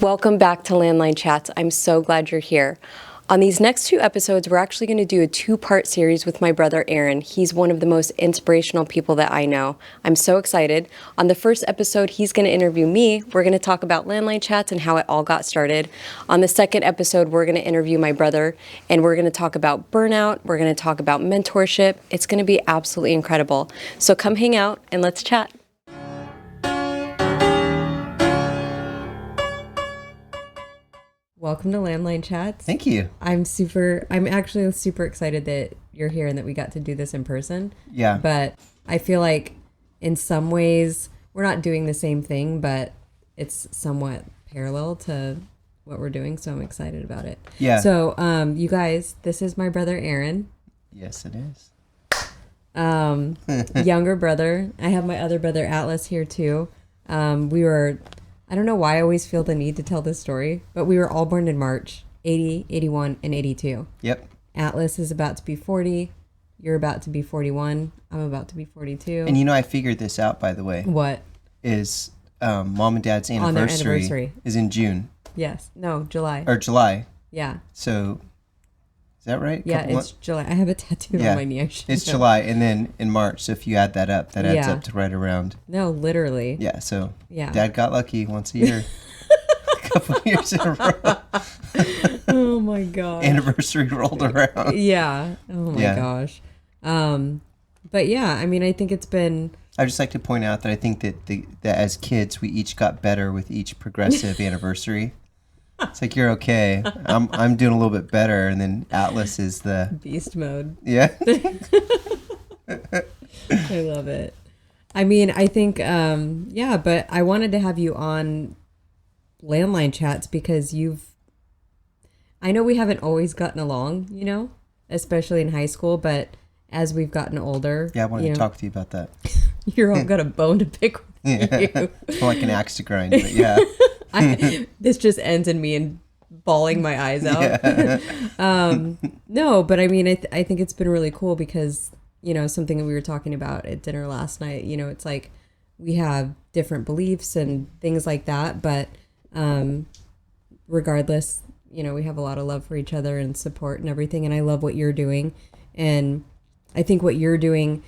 Welcome back to Landline Chats. I'm so glad you're here. On these next two episodes, we're actually going to do a two-part series with my brother Aaron. He's one of the most inspirational people that I know. I'm so excited. On the first episode, he's going to interview me. We're going to talk about Landline Chats and how it all got started. On the second episode, we're going to interview my brother, and we're going to talk about burnout. We're going to talk about mentorship. It's going to be absolutely incredible. So come hang out and let's chat. Welcome to Landline Chats. Thank you. I'm actually super excited that you're here and that we got to do this in person. Yeah. But I feel like in some ways we're not doing the same thing, but it's somewhat parallel to what we're doing. So I'm excited about it. Yeah. So, you guys, this is my brother, Aaron. Yes, it is. Younger brother. I have my other brother, Atlas, here too. I don't know why I always feel the need to tell this story, but we were all born in March, 80, 81, and 82. Yep. Atlas is about to be 40. You're about to be 41. I'm about to be 42. And you know, I figured this out, by the way. What? Is mom and dad's On their anniversary is in June. Yes. No, July. Or July. Yeah. So, is that right? Yeah, it's July. I have a tattoo on my knee. It's July, and then in March. So if you add that up, that adds up to right around. No, literally. Yeah. So Dad got lucky once a year. A couple of years in a row. Oh my gosh. Anniversary rolled around. Yeah. Oh my gosh. But yeah, I mean, I think it's been. I'd just like to point out that I think that that as kids we each got better with each progressive anniversary. It's like, you're okay. I'm doing a little bit better, and then Atlas is the beast mode. Yeah. I love it. I mean, I think but I wanted to have you on Landline Chats because I know we haven't always gotten along, you know, especially in high school, but as we've gotten older. Yeah, I wanted to talk with you about that. You're all got a bone to pick with you. It's more like an axe to grind, but yeah. This just ends in me and bawling my eyes out. Yeah. No, but I mean, I think it's been really cool because, you know, something that we were talking about at dinner last night, you know, it's like we have different beliefs and things like that. But regardless, you know, we have a lot of love for each other and support and everything. And I love what you're doing. And I think what you're doing,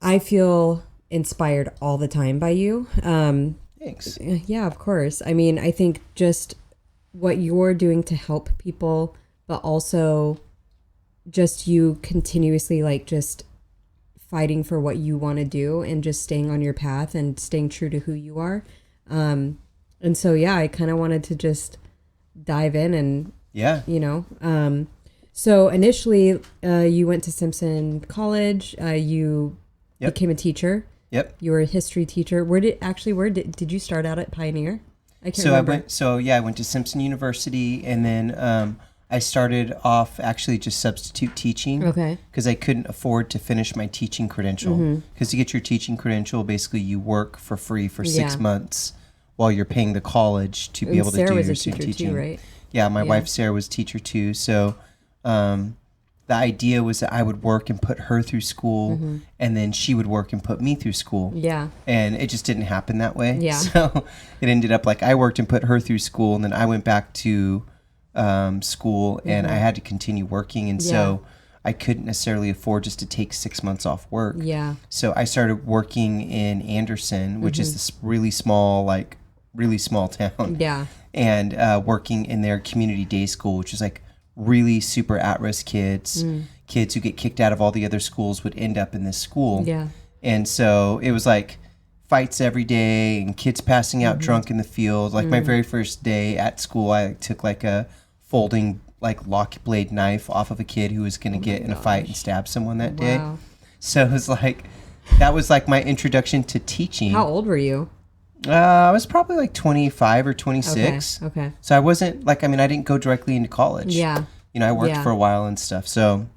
I feel inspired all the time by you. Thanks. Yeah, of course. I mean, I think just what you're doing to help people, but also just you continuously like just fighting for what you want to do and just staying on your path and staying true to who you are. And so, yeah, I kind of wanted to just dive in and, you know, so initially you went to Simpson College, you became a teacher. Yep. You were a history teacher. Where did you start out at Pioneer? I can't remember. I went to Simpson University, and then I started off actually just substitute teaching. Okay. Because I couldn't afford to finish my teaching credential. Because to get your teaching credential, basically you work for free for 6 months while you're paying the college to be able to do your student teaching. Too, right? Yeah, my wife Sarah was a teacher too. So the idea was that I would work and put her through school, and then she would work and put me through school. Yeah. And it just didn't happen that way. Yeah. So it ended up like I worked and put her through school, and then I went back to school, and I had to continue working. And so I couldn't necessarily afford just to take 6 months off work. Yeah. So I started working in Anderson, which is this really small town. Yeah. And working in their community day school, which is like really super at-risk kids who get kicked out of all the other schools would end up in this school. Yeah. And so it was like fights every day and kids passing out drunk in the field. Like my very first day at school, I took like a folding like lock blade knife off of a kid who was going to get in a fight and stab someone that day. So it was like, that was like my introduction to teaching. How old were you? I was probably like 25 or 26. Okay. So I wasn't like, I mean, I didn't go directly into college. Yeah. You know, I worked for a while and stuff. So,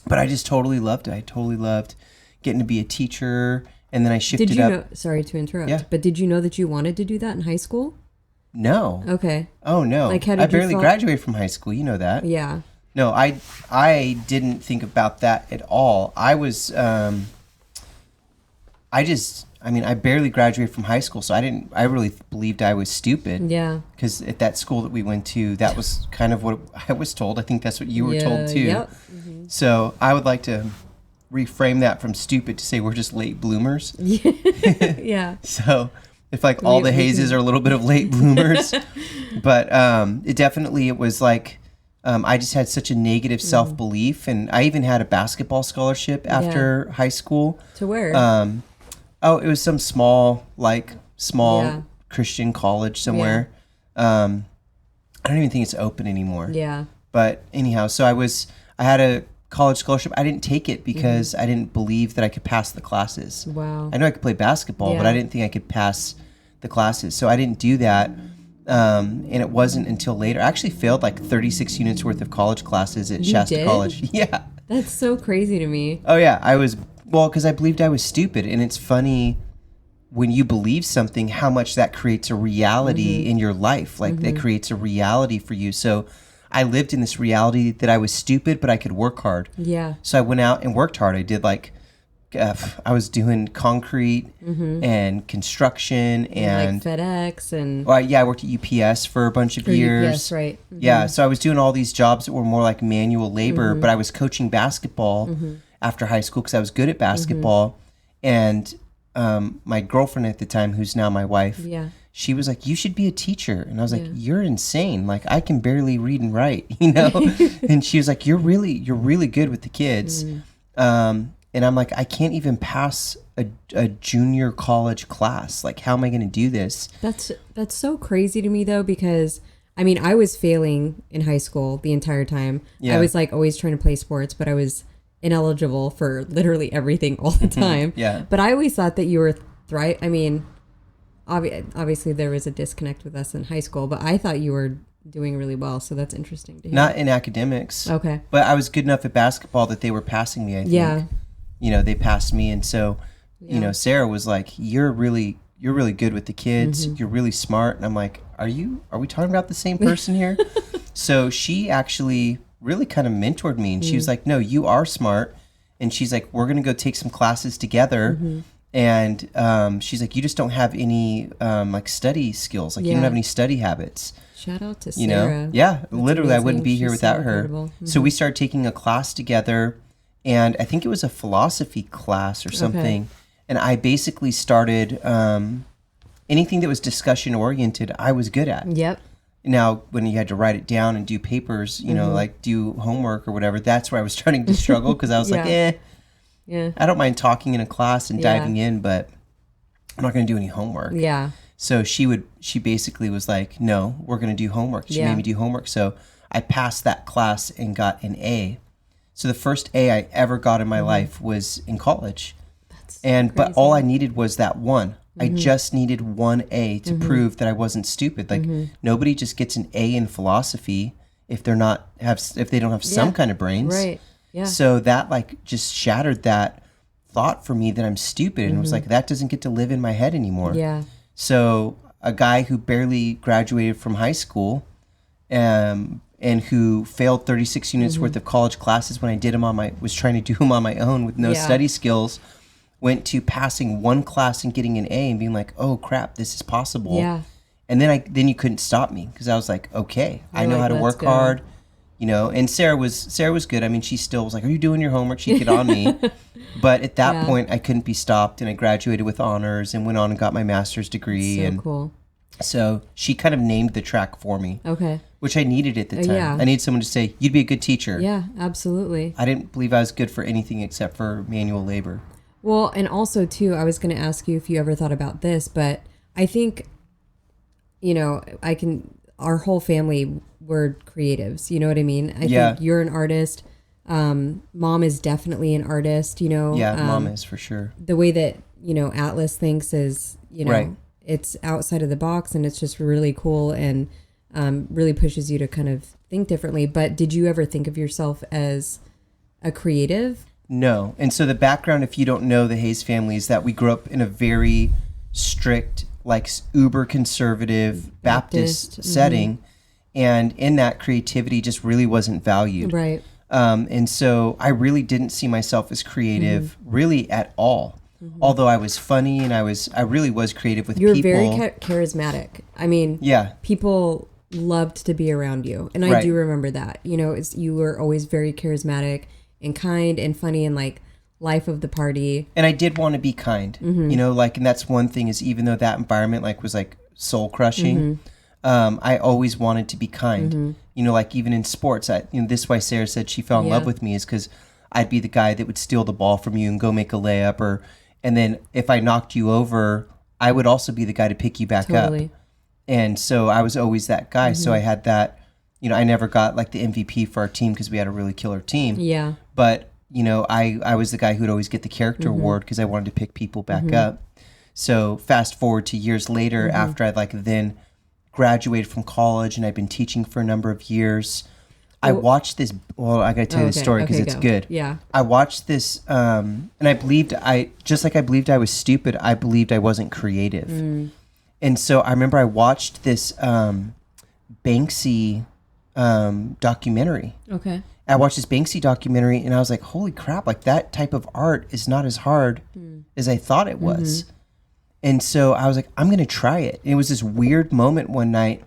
but I just totally loved it. I totally loved getting to be a teacher. And then I shifted up. Sorry to interrupt, but did you know that you wanted to do that in high school? No. Okay. Oh, no. Like, how did I barely graduated from high school. You know that. Yeah. No, I didn't think about that at all. I was, I mean, I barely graduated from high school, so I really believed I was stupid. Yeah. Because at that school that we went to, that was kind of what I was told. I think that's what you were told too. Yep. Mm-hmm. So I would like to reframe that from stupid to say we're just late bloomers. Yeah. So if like all the Hayes are a little bit of late bloomers, but it was like, I just had such a negative self-belief, and I even had a basketball scholarship after high school. To where? It was some small Christian college somewhere. Yeah. I don't even think it's open anymore. Yeah. But anyhow, so I had a college scholarship. I didn't take it because I didn't believe that I could pass the classes. Wow. I know I could play basketball, but I didn't think I could pass the classes. So I didn't do that. And it wasn't until later. I actually failed like 36 units worth of college classes at Shasta College. Yeah. That's so crazy to me. Oh, yeah. Because I believed I was stupid. And it's funny when you believe something, how much that creates a reality in your life. Like that creates a reality for you. So I lived in this reality that I was stupid, but I could work hard. Yeah. So I went out and worked hard. I did I was doing concrete and construction and like FedEx and. Well, I worked at UPS for a bunch of years. UPS, right? Mm-hmm. Yeah. So I was doing all these jobs that were more like manual labor, but I was coaching basketball after high school because I was good at basketball. And my girlfriend at the time, who's now my wife, she was like, "You should be a teacher." And I was like, "You're insane. Like, I can barely read and write, you know?" And she was like, "You're really good with the kids." And I'm like, "I can't even pass a junior college class. Like, how am I going to do this?" That's so crazy to me though, because I mean, I was failing in high school the entire time. Yeah. I was like always trying to play sports, but I was ineligible for literally everything all the time. Yeah. But I always thought that you were I mean, obviously there was a disconnect with us in high school, but I thought you were doing really well. So that's interesting to hear. Not in academics. Okay. But I was good enough at basketball that they were passing me, I think. Yeah. You know, they passed me. And so, you know, Sarah was like, you're really good with the kids. You're really smart. And I'm like, are we talking about the same person here? So she actually really kind of mentored me. And she was like, no, you are smart. And she's like, we're going to go take some classes together. And she's like, you just don't have any like study skills. Like you don't have any study habits. Shout out to Sarah. You know? Yeah. That's literally, amazing. I wouldn't be here without her. So we started taking a class together. And I think it was a philosophy class or something. Okay. And I basically started anything that was discussion oriented, I was good at. Yep. Now, when you had to write it down and do papers, you know, like do homework or whatever, that's where I was starting to struggle because I was like, I don't mind talking in a class and diving in, but I'm not going to do any homework. Yeah. So she basically was like, no, we're going to do homework. She made me do homework. So I passed that class and got an A. So the first A I ever got in my life was in college. But all I needed was that one. I just needed one A to prove that I wasn't stupid. Like nobody just gets an A in philosophy if they don't have some kind of brains. Right. Yeah. So that like just shattered that thought for me that I'm stupid, and it was like that doesn't get to live in my head anymore. Yeah. So a guy who barely graduated from high school, and who failed 36 units worth of college classes when I did was trying to do them on my own with no study skills, went to passing one class and getting an A and being like, oh crap, this is possible. Yeah. And then you couldn't stop me because I was like, okay, I know how to work hard, you know. And Sarah was good. I mean, she still was like, are you doing your homework? She'd get on me. But at that point, I couldn't be stopped, and I graduated with honors and went on and got my master's degree. So cool. So she kind of named the track for me. Okay. Which I needed at the time. Yeah. I needed someone to say, you'd be a good teacher. Yeah, absolutely. I didn't believe I was good for anything except for manual labor. Well, and also, too, I was going to ask you if you ever thought about this, but I think, you know, our whole family were creatives. You know what I mean? I think you're an artist. Mom is definitely an artist, you know. Yeah, Mom is for sure. The way that, you know, Atlas thinks is, you know, it's outside of the box, and it's just really cool and really pushes you to kind of think differently. But did you ever think of yourself as a creative? No. And so the background, if you don't know the Hayes family, is that we grew up in a very strict, like uber conservative Baptist setting. And in that, creativity just really wasn't valued. Right. And so I really didn't see myself as creative really at all. although I was funny and I really was creative with You're people. You're very charismatic. I mean, people loved to be around you. And I do remember that. You know, you were always very charismatic and kind and funny and like life of the party. And I did want to be kind, you know, like, and that's one thing is even though that environment like was like soul crushing, I always wanted to be kind. You know, like even in sports, this is why Sarah said she fell in love with me is because I'd be the guy that would steal the ball from you and go make a layup, and then if I knocked you over, I would also be the guy to pick you back up. And so I was always that guy. So I had that, you know, I never got like the MVP for our team because we had a really killer team. Yeah. But, you know, I was the guy who'd always get the character award because I wanted to pick people back up. So fast forward to years later after I'd like then graduated from college and I'd been teaching for a number of years. I watched this. Well, I got to tell you the story because it's good. Yeah. I watched this, and I believed just like I believed I was stupid. I believed I wasn't creative, and so I remember I watched this Banksy documentary. Okay. I watched this Banksy documentary, and I was like, "Holy crap! Like that type of art is not as hard as I thought it was." And so I was like, "I'm going to try it." And it was this weird moment one night.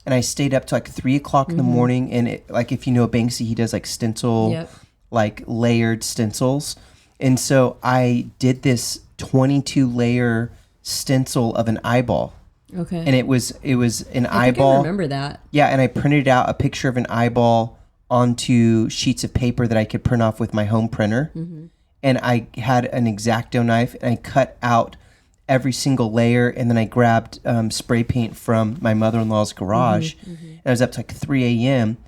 And I stayed up to like 3 o'clock in the morning. And it, like, if you know Banksy, he does like stencil, like layered stencils. And so I did this 22 layer stencil of an eyeball. Okay. And it was an eyeball. I think I remember that. Yeah. And I printed out a picture of an eyeball onto sheets of paper that I could print off with my home printer. And I had an X-Acto knife and I cut out every single layer, and then I grabbed spray paint from my mother-in-law's garage, and I was up to like 3 a.m.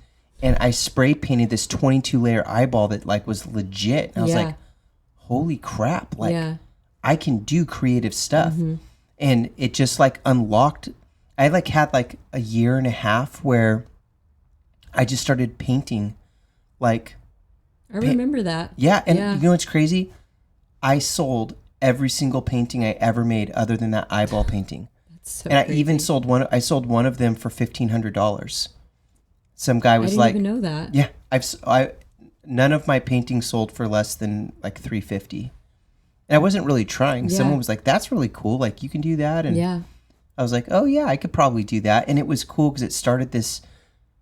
and I spray painted this 22 layer eyeball that like was legit. And I was like, holy crap, like I can do creative stuff. And it just like unlocked. I like had like a year and a half where I just started painting like. I remember that. Yeah. And you know what's crazy? I sold every single painting I ever made other than that eyeball painting. That's so crazy. I even sold one. I sold one of them for $1,500. Some guy was like, I didn't even know that. Yeah. None of my paintings sold for less than like $350. And I wasn't really trying. Yeah. Someone was like, that's really cool. Like you can do that. And I was like, oh yeah, I could probably do that. And it was cool because it started this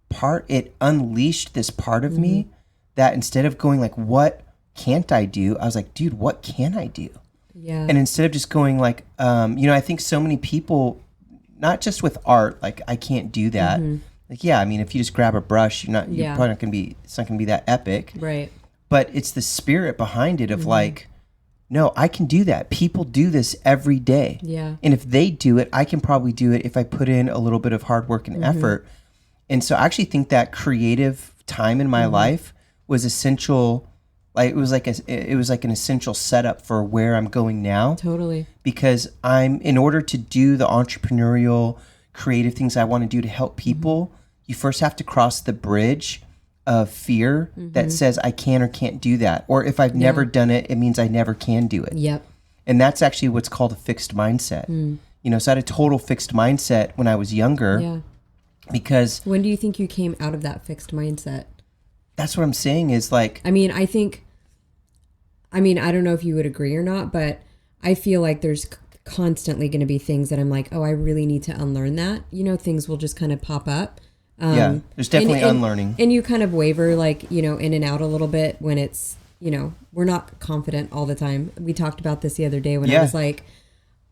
part, it unleashed this part of me that instead of going like, what can't I do? I was like, dude, what can I do? Yeah. And instead of just going like, you know, I think so many people, not just with art, like I can't do that. Like, yeah, I mean, if you just grab a brush, you're probably not going to be, it's not going to be that epic. Right. But it's the spirit behind it of like, no, I can do that. People do this every day. Yeah. And if they do it, I can probably do it if I put in a little bit of hard work and effort. And so I actually think that creative time in my life was essential. Like it was like an essential setup for where I'm going now. Totally. Because in order to do the entrepreneurial, creative things I want to do to help people, you first have to cross the bridge of fear that says I can or can't do that. Or if I've never done it, it means I never can do it. Yep. And that's actually what's called a fixed mindset. You know, so I had a total fixed mindset when I was younger. Yeah. Because when do you think you came out of that fixed mindset? That's what I'm saying is like, I mean, I don't know if you would agree or not, but I feel like there's constantly going to be things that I'm like, oh, I really need to unlearn that. You know, things will just kind of pop up. Yeah, there's definitely unlearning. And you kind of waver like, you know, in and out a little bit when it's, you know, we're not confident all the time. We talked about this the other day when I was like,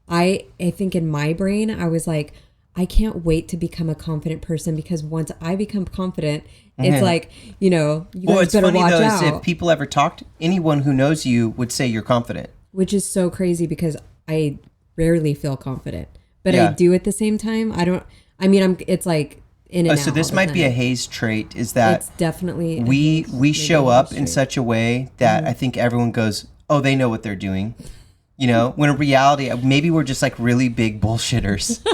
I think in my brain, I was like, I can't wait to become a confident person because once I become confident, it's like, you know, you guys better watch out. What's funny though is if people ever talked, anyone who knows you would say you're confident. Which is so crazy because I rarely feel confident, but I do at the same time. It's like in and out. So this might be a Hayes trait is that it's definitely we show up in such a way that I think everyone goes, oh, they know what they're doing. You know, when in reality, maybe we're just like really big bullshitters.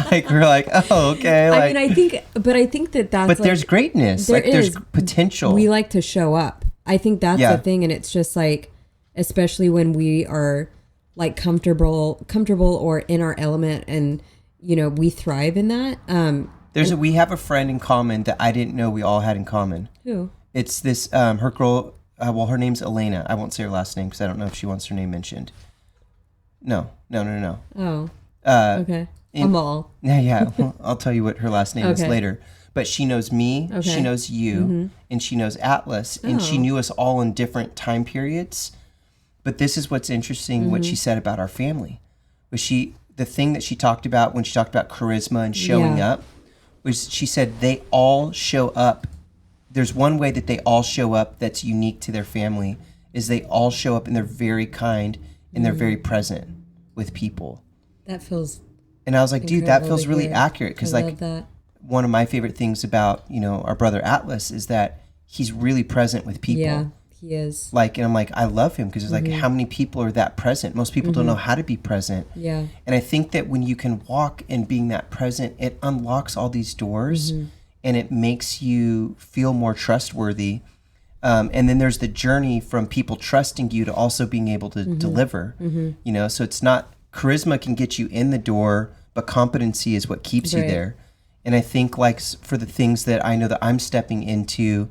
Like we're like, oh, okay. Like, I think that's. But there's greatness. There's potential. We like to show up. I think that's the thing, and it's just like, especially when we are like comfortable or in our element, and you know we thrive in that. We have a friend in common that I didn't know we all had in common. Who? It's this her girl. Her name's Elena. I won't say her last name because I don't know if she wants her name mentioned. No. Oh. Okay. And, Amal. Yeah. Well, I'll tell you what her last name is later. But she knows me, she knows you, and she knows Atlas, and she knew us all in different time periods. But this is what's interesting, what she said about our family. Was the thing that she talked about when she talked about charisma and showing up, was she said they all show up. There's one way that they all show up that's unique to their family, is they all show up and they're very kind and they're very present with people. That feels And I was like, dude, that feels really accurate. Because like that. One of my favorite things about, our brother Atlas is that he's really present with people. Yeah, he is. Like, and I'm like, I love him because it's like, how many people are that present? Most people don't know how to be present. Yeah. And I think that when you can walk and being that present, it unlocks all these doors and it makes you feel more trustworthy. And then there's the journey from people trusting you to also being able to deliver, so it's not, charisma can get you in the door, but competency is what keeps you there. And I think like for the things that I know that I'm stepping into,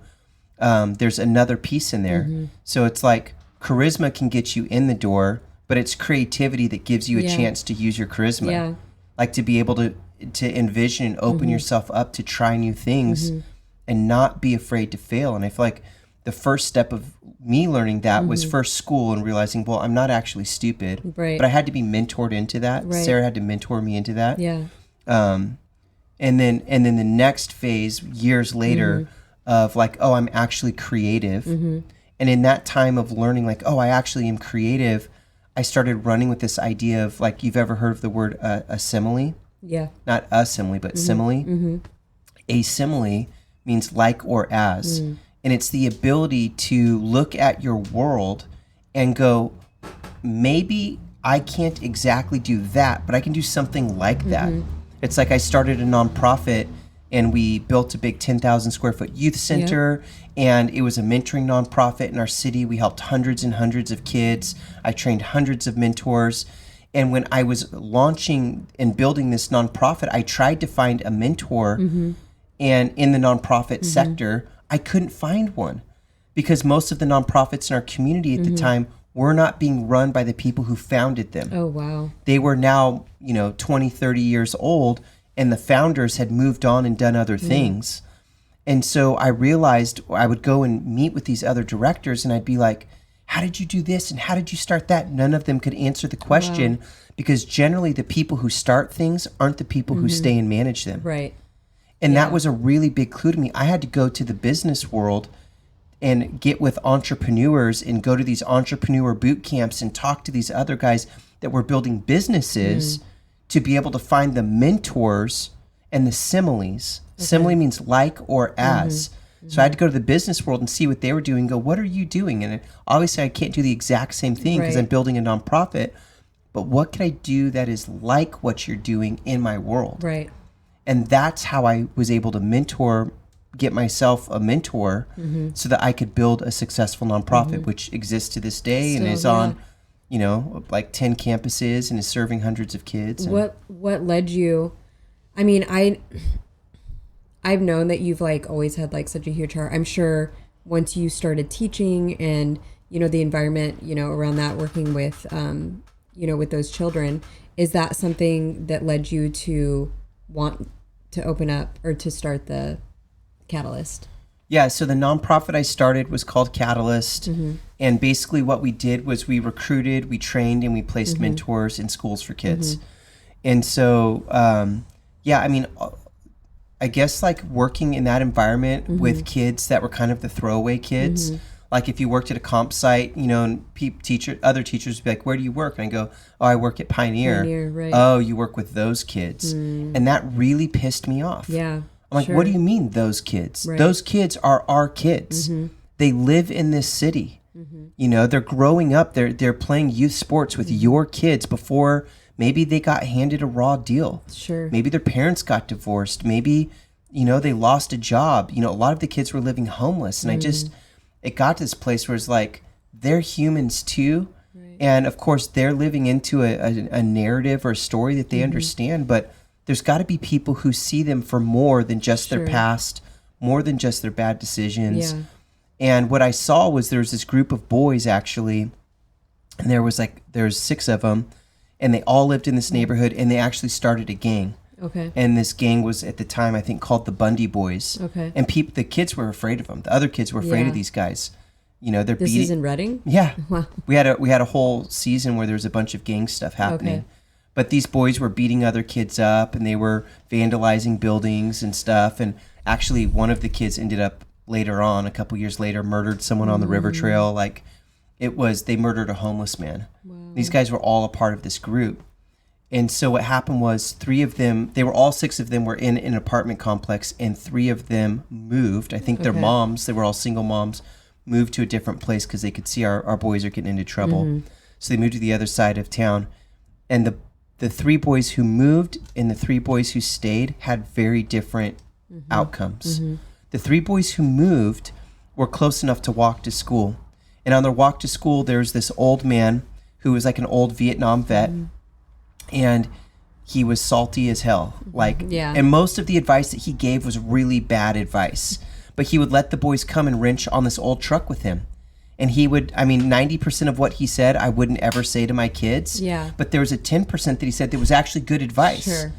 there's another piece in there. So it's like charisma can get you in the door, but it's creativity that gives you a chance to use your charisma. Yeah. Like to be able to envision and open yourself up to try new things and not be afraid to fail. And I feel like the first step of me learning that was first school and realizing, well, I'm not actually stupid, but I had to be mentored into that. Right. Sarah had to mentor me into that. Yeah. And then the next phase years later of like, oh, I'm actually creative. And in that time of learning like, oh, I actually am creative, I started running with this idea of like, you've ever heard of the word a simile? Yeah. Not a simile, but simile. A simile means like or as. And it's the ability to look at your world and go, maybe I can't exactly do that, but I can do something like that. It's like I started a nonprofit and we built a big 10,000 square foot youth center. And it was a mentoring nonprofit in our city. We helped hundreds and hundreds of kids. I trained hundreds of mentors. And when I was launching and building this nonprofit, I tried to find a mentor. And in the nonprofit sector, I couldn't find one because most of the nonprofits in our community at the time were not being run by the people who founded them. Oh, wow. They were now, 20, 30 years old, and the founders had moved on and done other things. And so I realized I would go and meet with these other directors and I'd be like, how did you do this? And how did you start that? None of them could answer the question because generally the people who start things aren't the people who stay and manage them. Right. And that was a really big clue to me. I had to go to the business world and get with entrepreneurs and go to these entrepreneur boot camps and talk to these other guys that were building businesses to be able to find the mentors and the similes. Simile means like or as. So I had to go to the business world and see what they were doing, go, what are you doing? And obviously I can't do the exact same thing because I'm building a nonprofit, but what can I do that is like what you're doing in my world? Right. And that's how I was able to get myself a mentor so that I could build a successful nonprofit, which exists to this day and is on, like 10 campuses and is serving hundreds of kids. What led you? I mean, I've known that you've like always had like such a huge heart. I'm sure once you started teaching and, the environment, around that, working with, with those children, is that something that led you to want to open up or to start the Catalyst? Yeah, so the nonprofit I started was called Catalyst. And basically what we did was we recruited, we trained, and we placed mentors in schools for kids. And so, I guess like working in that environment with kids that were kind of the throwaway kids. Like if you worked at a comp site, and other teachers would be like, where do you work? And I go, oh, I work at Pioneer. Right. Oh, you work with those kids. And that really pissed me off. Yeah. I'm like, what do you mean those kids? Right. Those kids are our kids. They live in this city. They're growing up. They're playing youth sports with your kids before maybe they got handed a raw deal. Sure. Maybe their parents got divorced. Maybe, they lost a job. A lot of the kids were living homeless. And it got to this place where it's like, they're humans too. Right. And of course, they're living into a narrative or a story that they understand. But there's got to be people who see them for more than just their past, more than just their bad decisions. Yeah. And what I saw was there was this group of boys actually, and there's 6 of them. and they all lived in this neighborhood, and they actually started a gang. Okay. And this gang was at the time, I think, called the Bundy Boys. Okay. And the kids were afraid of them. The other kids were afraid of these guys. You know, they're This is in Reading? Yeah. Wow. We had a whole season where there was a bunch of gang stuff happening. Okay. But these boys were beating other kids up, and they were vandalizing buildings and stuff. And actually, one of the kids ended up later on, a couple years later, murdered someone on the river trail. Like, they murdered a homeless man. Wow. These guys were all a part of this group. And so what happened was all 6 of them were in an apartment complex, and 3 of them moved. I think their moms, they were all single moms, moved to a different place because they could see our boys are getting into trouble. Mm-hmm. So they moved to the other side of town. And the 3 boys who moved and the 3 boys who stayed had very different outcomes. Mm-hmm. The 3 boys who moved were close enough to walk to school. And on their walk to school, there was this old man who was like an old Vietnam vet. Mm-hmm. And he was salty as hell. And most of the advice that he gave was really bad advice. But he would let the boys come and wrench on this old truck with him. And he would, 90% of what he said, I wouldn't ever say to my kids. Yeah. But there was a 10% that he said that was actually good advice. Sure.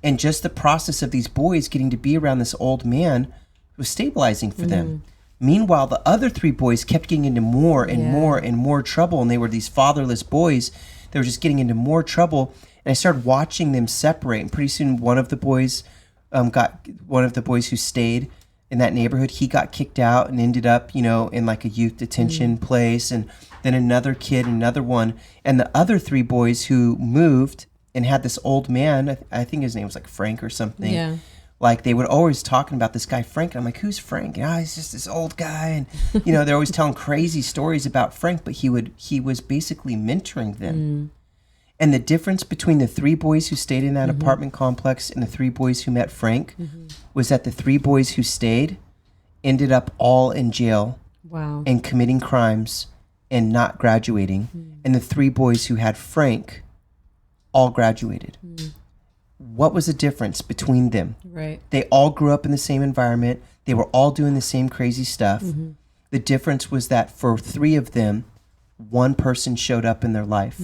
And just the process of these boys getting to be around this old man was stabilizing for them. Meanwhile, the other 3 boys kept getting into more and more and more trouble. And they were these fatherless boys. They were just getting into more trouble. And I started watching them separate. And pretty soon, one of the boys who stayed in that neighborhood, he got kicked out and ended up, in like a youth detention place. And then another kid, another one. And the other 3 boys who moved and had this old man, I think his name was like Frank or something. Yeah. Like they would always talking about this guy, Frank. And I'm like, who's Frank? And he's just this old guy. And, they're always telling crazy stories about Frank, but he was basically mentoring them. And the difference between the 3 boys who stayed in that apartment complex and the 3 boys who met Frank was that the 3 boys who stayed ended up all in jail and committing crimes and not graduating. And the 3 boys who had Frank all graduated. What was the difference between them? Right. They all grew up in the same environment. They were all doing the same crazy stuff. The difference was that for 3 of them, one person showed up in their life.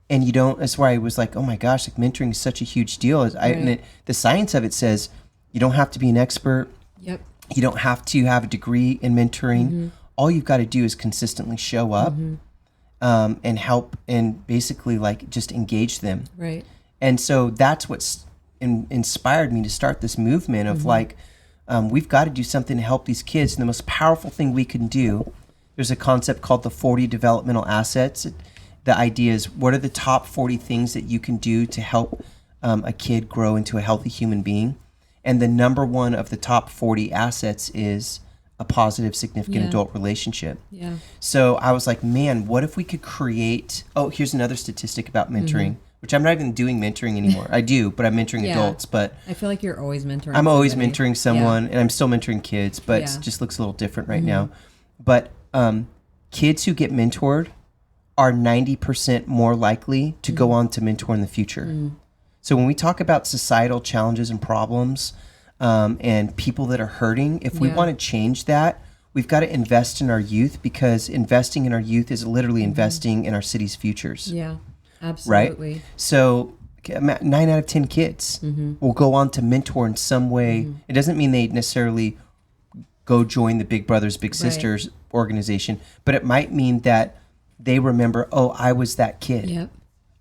And that's why I was like, oh my gosh, like mentoring is such a huge deal. The science of it says you don't have to be an expert. Yep. You don't have to have a degree in mentoring. All you've got to do is consistently show up and help and basically like just engage them. Right. And so that's what's inspired me to start this movement of we've got to do something to help these kids. And the most powerful thing we can do, there's a concept called the 40 developmental assets. The idea is, what are the top 40 things that you can do to help a kid grow into a healthy human being? And the number one of the top 40 assets is a positive, significant adult relationship. Yeah. So I was like, man, what if we could create... Oh, here's another statistic about mentoring, which I'm not even doing mentoring anymore. I do, but I'm mentoring adults. But I feel like you're always mentoring I'm always mentoring someone, and I'm still mentoring kids, but it just looks a little different right now. But kids who get mentored are 90% more likely to go on to mentor in the future. So when we talk about societal challenges and problems and people that are hurting, if we want to change that, we've got to invest in our youth, because investing in our youth is literally investing in our city's futures. Yeah, absolutely. Right? So 9 out of 10 kids will go on to mentor in some way. It doesn't mean they necessarily go join the Big Brothers Big Sisters organization, but it might mean that they remember, oh, I was that kid. Yep.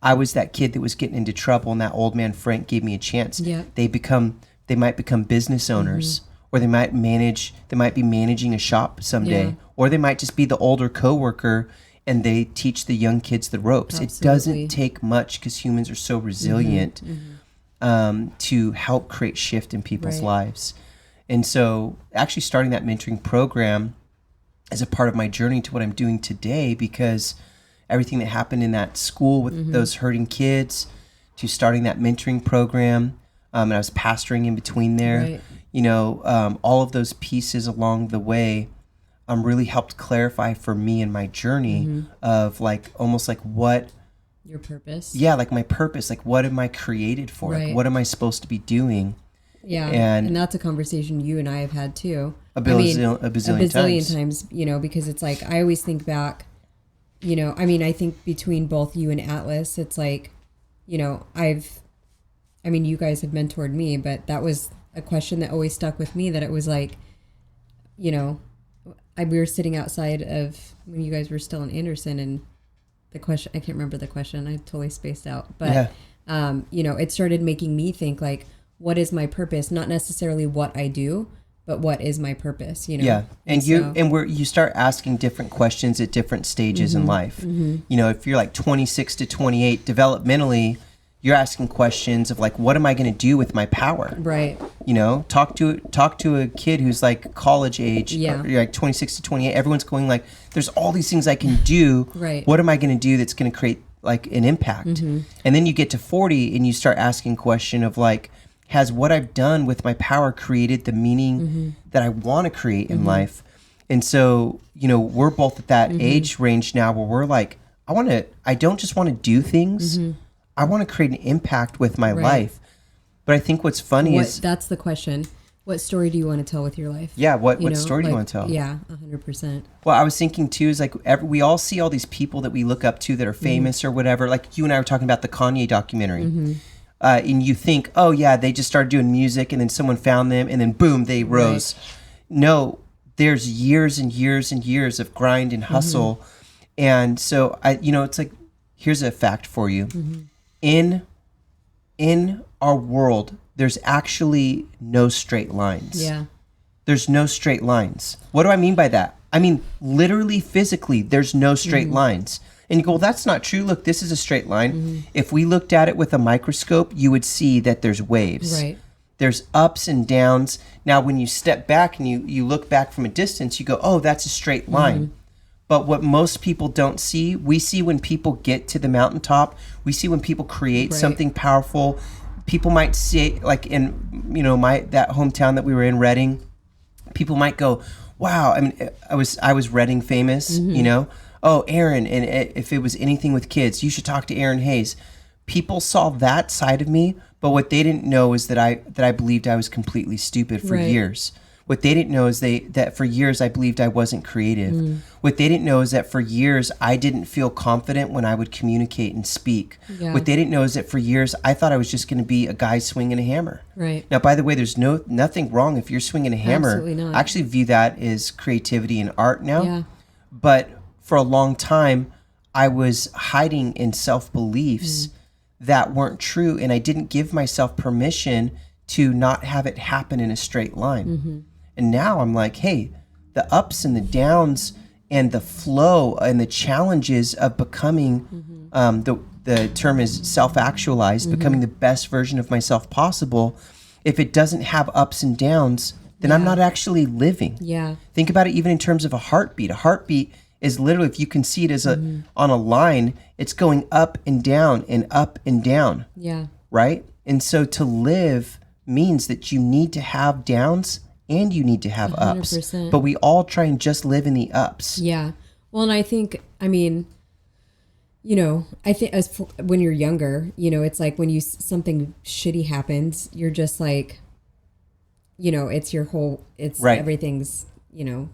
I was that kid that was getting into trouble, and that old man Frank gave me a chance. Yep. They might become business owners, or they might be managing a shop someday, or they might just be the older coworker and they teach the young kids the ropes. Absolutely. It doesn't take much, because humans are so resilient to help create shift in people's lives. And so actually starting that mentoring program as a part of my journey to what I'm doing today, because everything that happened in that school with those hurting kids, to starting that mentoring program, and I was pastoring in between there, all of those pieces along the way really helped clarify for me in my journey of almost like what your purpose. Yeah, like my purpose, like what am I created for? Like what am I supposed to be doing? Yeah, and that's a conversation you and I have had too. A bazillion times, because it's like, I always think back, I think between both you and Atlas, it's like, you know, I mean, you guys have mentored me, but that was a question that always stuck with me, that it was like, you know, we were sitting outside of when you guys were still in Anderson, and the question, I can't remember the question. I totally spaced out, but, you know, it started making me think like, what is my purpose? Not necessarily what I do, but what is my purpose, you know? Yeah. And you start asking different questions at different stages in life. You know, if you're like 26 to 28 developmentally, you're asking questions of like, what am I going to do with my power? Right. You know, talk to a kid who's like college age, you're like 26 to 28. Everyone's going like, there's all these things I can do. Right. What am I going to do that's going to create like an impact? And then you get to 40 and you start asking question of like, has what I've done with my power created the meaning that I want to create in life? And so, you know, we're both at that age range now where we're like, I don't just want to do things. I want to create an impact with my life. But I think what's funny is... That's the question. What story do you want to tell with your life? Yeah, what story do you want to tell? Yeah, 100%. Well, I was thinking too, is like we all see all these people that we look up to that are famous or whatever. Like you and I were talking about the Kanye documentary. And you think, oh yeah, they just started doing music and then someone found them and then boom, they rose. No, there's years and years and years of grind and hustle. And so it's like, here's a fact for you. In our world, there's actually no straight lines. Yeah. There's no straight lines. What do I mean by that? I mean, literally, physically, there's no straight lines. And you go, well, that's not true. Look, this is a straight line. If we looked at it with a microscope, you would see that there's waves. Right. There's ups and downs. Now, when you step back and you look back from a distance, you go, oh, that's a straight line. But what most people don't see, we see when people get to the mountaintop. We see when people create something powerful. People might see, like in, you know, that hometown that we were in, Redding. People might go, wow. I mean, I was Redding famous, you know. Oh, Aaron, and if it was anything with kids, you should talk to Aaron Hayes. People saw that side of me, but what they didn't know is that I believed I was completely stupid for years. What they didn't know is that for years I believed I wasn't creative. What they didn't know is that for years I didn't feel confident when I would communicate and speak. Yeah. What they didn't know is that for years I thought I was just going to be a guy swinging a hammer. Right. Now, by the way, there's nothing wrong if you're swinging a hammer. Absolutely not. I actually view that as creativity and art now. Yeah. But for a long time, I was hiding in self-beliefs that weren't true, and I didn't give myself permission to not have it happen in a straight line. And now I'm like, hey, the ups and the downs and the flow and the challenges of becoming, the term is self-actualized, becoming the best version of myself possible. If it doesn't have ups and downs, then I'm not actually living. Yeah. Think about it even in terms of a heartbeat. A heartbeat is literally, if you can see it as on a line, it's going up and down and up and down. Yeah. Right? And so to live means that you need to have downs and you need to have 100%. Ups. But we all try and just live in the ups. Yeah. Well, and I think, I mean, you know, I think when you're younger, you know, it's like when something shitty happens, you're just like, you know, it's everything's, you know,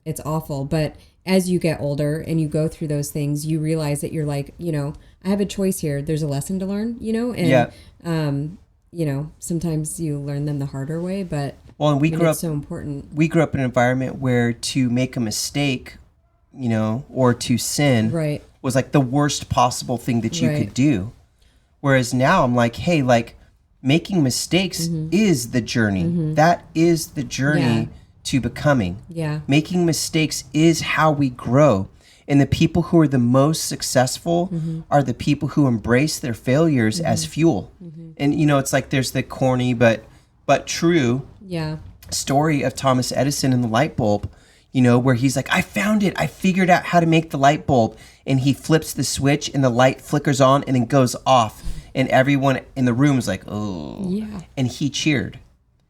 it's awful. But as you get older and you go through those things, you realize that you're like, you know, I have a choice here. There's a lesson to learn, you know, and, you know, sometimes you learn them the harder way, but and it's so important. We grew up in an environment where to make a mistake, you know, or to sin was like the worst possible thing that you could do. Whereas now I'm like, hey, like making mistakes is the journey. That is the journey to becoming. Yeah. Making mistakes is how we grow. And the people who are the most successful are the people who embrace their failures as fuel. And, you know, it's like there's the corny but true story of Thomas Edison and the light bulb, you know, where he's like, I found it. I figured out how to make the light bulb. And he flips the switch and the light flickers on and then goes off. And everyone in the room is like, oh. Yeah. And he cheered.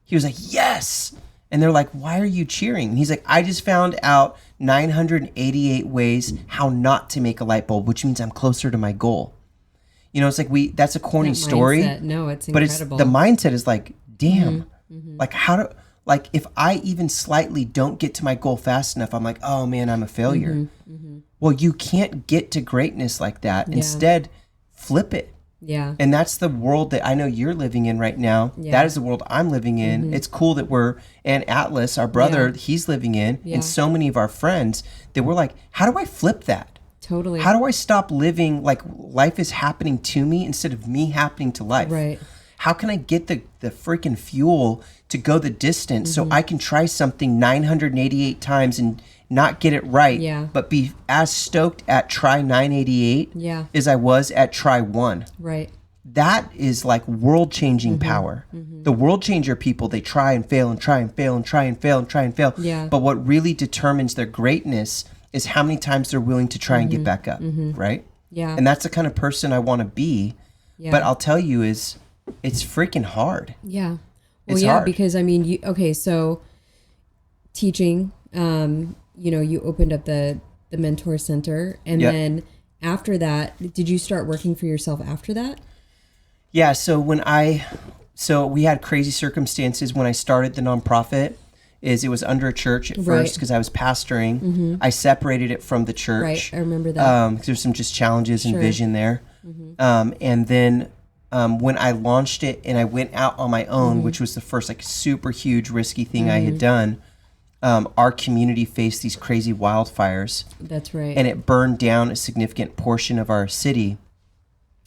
He was like, yes. And they're like, why are you cheering? And he's like, I just found out 988 ways how not to make a light bulb, which means I'm closer to my goal. You know, it's like that's a corny story. No, it's incredible. But the mindset is like, damn, like like if I even slightly don't get to my goal fast enough, I'm like, oh man, I'm a failure. Well, you can't get to greatness like that. Instead, flip it. Yeah. And that's the world that I know you're living in right now. Yeah. That is the world I'm living in. Mm-hmm. It's cool that and Atlas, our brother, he's living in, and so many of our friends that we're like, how do I flip that? Totally. How do I stop living like life is happening to me instead of me happening to life? Right. How can I get the freaking fuel to go the distance so I can try something 988 times and not get it right, but be as stoked at try 988 as I was at try 1. Right. That is like world-changing power. The world changer people, they try and fail and try and fail and try and fail and try and fail. Yeah. But what really determines their greatness is how many times they're willing to try and get back up, right? Yeah. And that's the kind of person I want to be. Yeah. But I'll tell you it's freaking hard. Yeah. Well, it's hard. Because I mean, so teaching, you opened up the mentor center, and then after that, did you start working for yourself after that? Yeah. So we had crazy circumstances when I started the nonprofit. It was under a church at first because I was pastoring. I separated it from the church. Right. I remember that. Because there's some just challenges and vision there. And then when I launched it and I went out on my own, which was the first like super huge risky thing I had done, our community faced these crazy wildfires. That's right. And it burned down a significant portion of our city.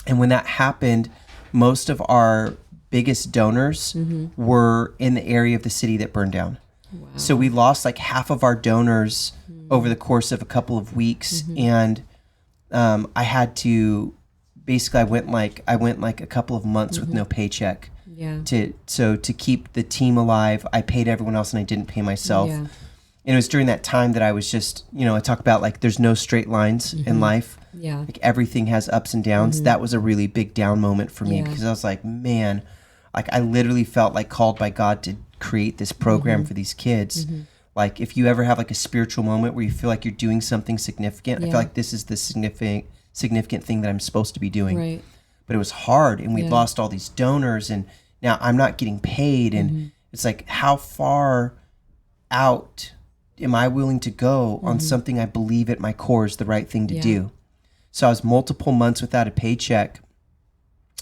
And when that happened, most of our biggest donors were in the area of the city that burned down. Wow. So we lost like half of our donors over the course of a couple of weeks. And I had to basically I went like a couple of months with no paycheck. Yeah. To keep the team alive, I paid everyone else and I didn't pay myself. Yeah. And it was during that time that I was just, I talk about like there's no straight lines in life. Yeah. Like everything has ups and downs. That was a really big down moment for me because I was like, man, like I literally felt like called by God to create this program for these kids. Like if you ever have like a spiritual moment where you feel like you're doing something significant, I feel like this is the significant thing that I'm supposed to be doing. Right. But it was hard and we lost all these donors and now I'm not getting paid. And it's like, how far out am I willing to go on something I believe at my core is the right thing to do? So I was multiple months without a paycheck.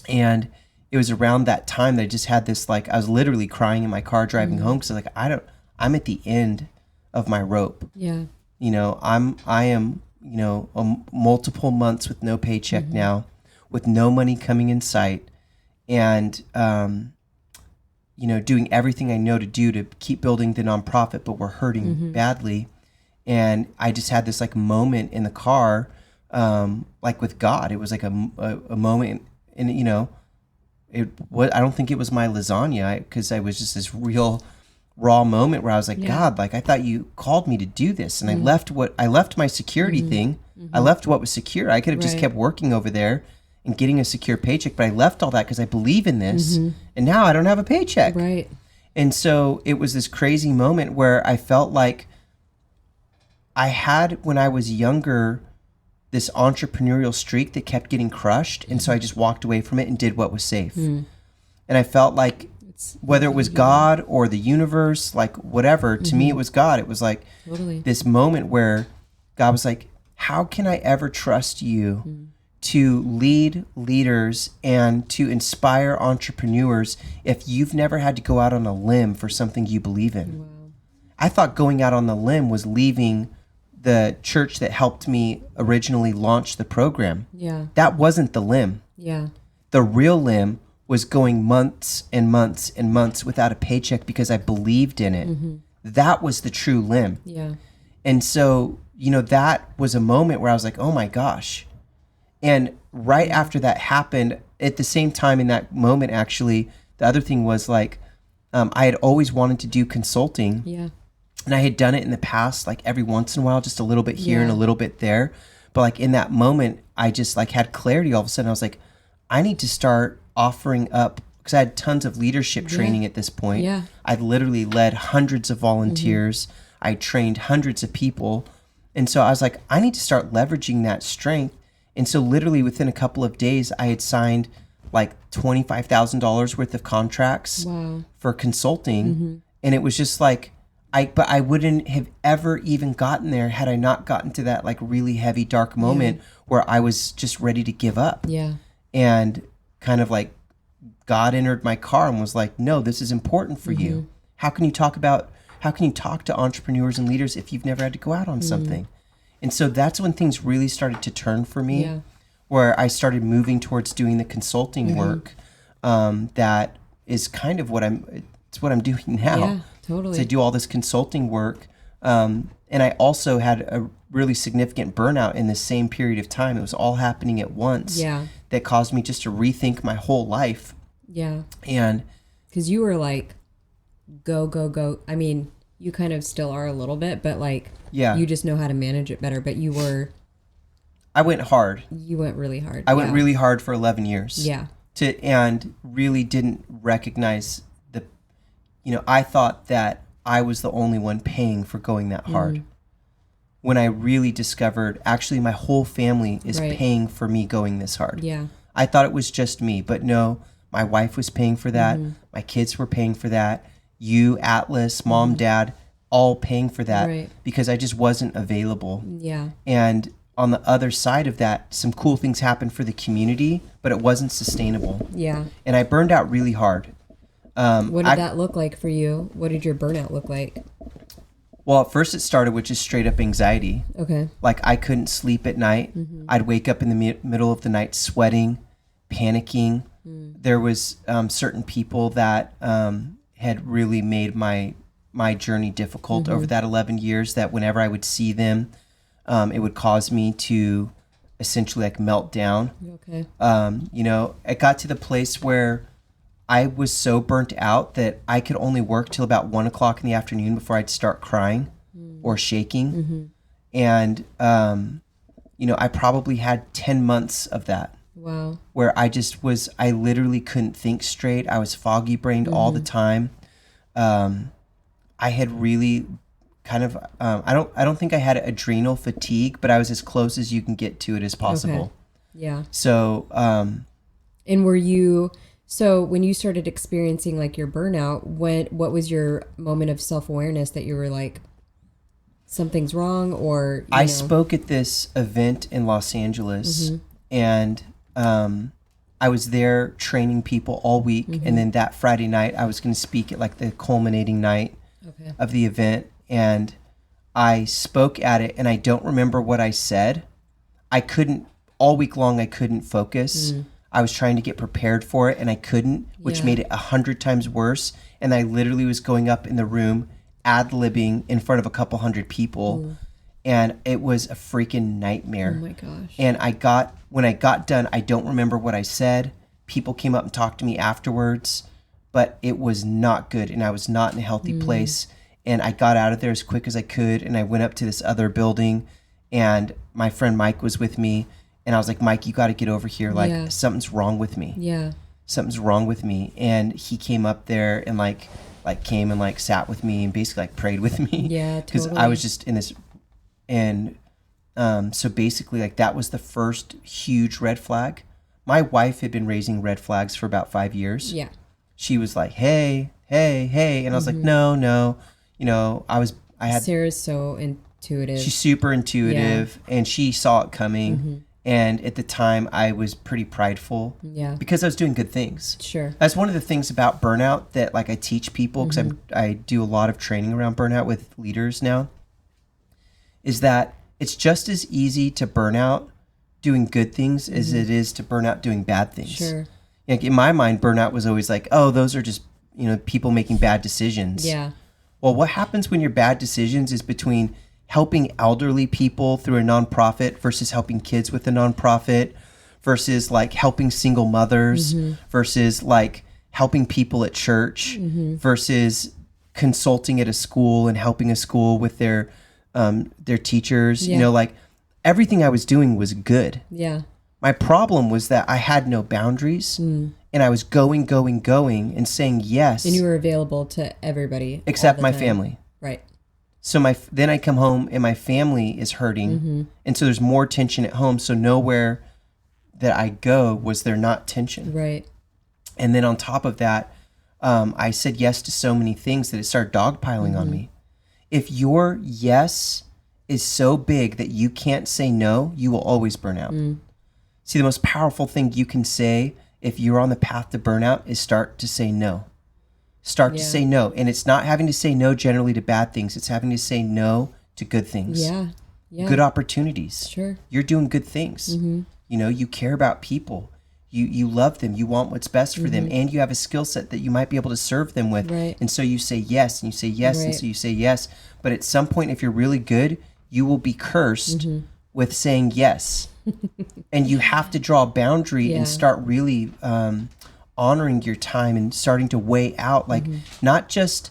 And it was around that time that I just had this, like, I was literally crying in my car driving home because I was like, I'm at the end of my rope. Yeah. I am multiple months with no paycheck now, with no money coming in sight, and doing everything I know to do to keep building the nonprofit, but we're hurting badly. And I just had this like moment in the car, like with God. It was like a moment, and I don't think it was my lasagna because I was just this real raw moment where I was like, God, like I thought you called me to do this, and I left my security thing. I left what was secure. I could have just kept working over there and getting a secure paycheck, but I left all that because I believe in this, and now I don't have a paycheck. Right. And so it was this crazy moment where I felt like I had, when I was younger, this entrepreneurial streak that kept getting crushed, and so I just walked away from it and did what was safe. And I felt like whether it was God or the universe, like whatever, to me it was God. It was like this moment where God was like, how can I ever trust you to lead leaders and to inspire entrepreneurs if you've never had to go out on a limb for something you believe in? Wow. I thought going out on the limb was leaving the church that helped me originally launch the program. Yeah. That wasn't the limb. Yeah. The real limb was going months and months and months without a paycheck because I believed in it. That was the true limb. Yeah. And so, that was a moment where I was like, oh my gosh. And right after that happened, at the same time in that moment, actually, the other thing was like, I had always wanted to do consulting. Yeah. And I had done it in the past, like every once in a while, just a little bit here and a little bit there. But like in that moment, I just like had clarity all of a sudden. I was like, I need to start offering up, because I had tons of leadership training at this point. Yeah. I'd literally led hundreds of volunteers. I trained hundreds of people. And so I was like, I need to start leveraging that strength. And so literally within a couple of days, I had signed like $25,000 worth of contracts for consulting. And it was just like, but I wouldn't have ever even gotten there had I not gotten to that like really heavy, dark moment where I was just ready to give up. Yeah. And kind of like God entered my car and was like, no, this is important for you. How can you talk to entrepreneurs and leaders if you've never had to go out on something? And so that's when things really started to turn for me, where I started moving towards doing the consulting work. That is kind of what it's what I'm doing now. Yeah, totally. So I do all this consulting work. And I also had a really significant burnout in the same period of time. It was all happening at once. Yeah. That caused me just to rethink my whole life. Yeah. And because you were like, go, go, go. I mean, you kind of still are a little bit, but like, you just know how to manage it better. But I went hard. You went really hard. I went really hard for 11 years. Yeah. And really didn't recognize I thought that I was the only one paying for going that hard. When I really discovered actually my whole family is paying for me going this hard. Yeah. I thought it was just me, but no, my wife was paying for that. My kids were paying for that. You, Atlas, mom, dad, all paying for that because I just wasn't available. Yeah. And on the other side of that, some cool things happened for the community, but it wasn't sustainable. Yeah. And I burned out really hard. What did that look like for you? What did your burnout look like? Well, at first it started with just straight up anxiety. Okay. Like I couldn't sleep at night. I'd wake up in the middle of the night sweating, panicking. There was certain people that had really made my journey difficult over that 11 years, that whenever I would see them, it would cause me to essentially like melt down. Okay. It got to the place where I was so burnt out that I could only work till about 1 o'clock in the afternoon before I'd start crying or shaking. And, I probably had 10 months of that. Wow. Where I literally couldn't think straight. I was foggy brained all the time. I had really kind of, I don't think I had adrenal fatigue, but I was as close as you can get to it as possible. Okay. Yeah. So, and so when you started experiencing like your burnout, what was your moment of self-awareness that you were like, something's wrong? Or I spoke at this event in Los Angeles and I was there training people all week. And then that Friday night, I was going to speak at like the culminating night of the event. And I spoke at it and I don't remember what I said. All week long, I couldn't focus. I was trying to get prepared for it and I couldn't, which made it 100 times worse. And I literally was going up in the room, ad-libbing in front of a couple hundred people. And it was a freaking nightmare. Oh my gosh. And when I got done, I don't remember what I said. People came up and talked to me afterwards, but it was not good. And I was not in a healthy place. And I got out of there as quick as I could. And I went up to this other building and my friend Mike was with me. And I was like, Mike, you got to get over here. Like something's wrong with me. Yeah. Something's wrong with me. And he came up there and like came and like sat with me and basically like prayed with me. Yeah, because totally. I was just in this. And so basically like that was the first huge red flag. My wife had been raising red flags for about 5 years. Yeah. She was like, hey. And I was like, no. Sarah's so intuitive. She's super intuitive and she saw it coming. And at the time, I was pretty prideful because I was doing good things. Sure. That's one of the things about burnout that like I teach people because I do a lot of training around burnout with leaders now, is that it's just as easy to burn out doing good things as it is to burn out doing bad things. Sure. Like in my mind, burnout was always like, oh, those are just, people making bad decisions. Yeah. Well, what happens when your bad decisions is between helping elderly people through a nonprofit versus helping kids with a nonprofit versus like helping single mothers versus like helping people at church versus consulting at a school and helping a school with their teachers. Like everything I was doing was good. Yeah. My problem was that I had no boundaries and I was going and saying yes. And you were available to everybody. Except my family. Right. So then I come home and my family is hurting. And so there's more tension at home. So nowhere that I go was there not tension. Right. And then on top of that, I said yes to so many things that it started dogpiling on me. If your yes is so big that you can't say no, you will always burn out. See, the most powerful thing you can say if you're on the path to burnout is start to say no. Start to say no. And it's not having to say no generally to bad things. It's having to say no to good things. Yeah. Good opportunities. Sure. You're doing good things. You know, you care about people. You love them. You want what's best for them. And you have a skill set that you might be able to serve them with. Right. And so you say yes, and you say yes, and so you say yes. But at some point, if you're really good, you will be cursed with saying yes. And you have to draw a boundary and start really honoring your time and starting to weigh out, like, not just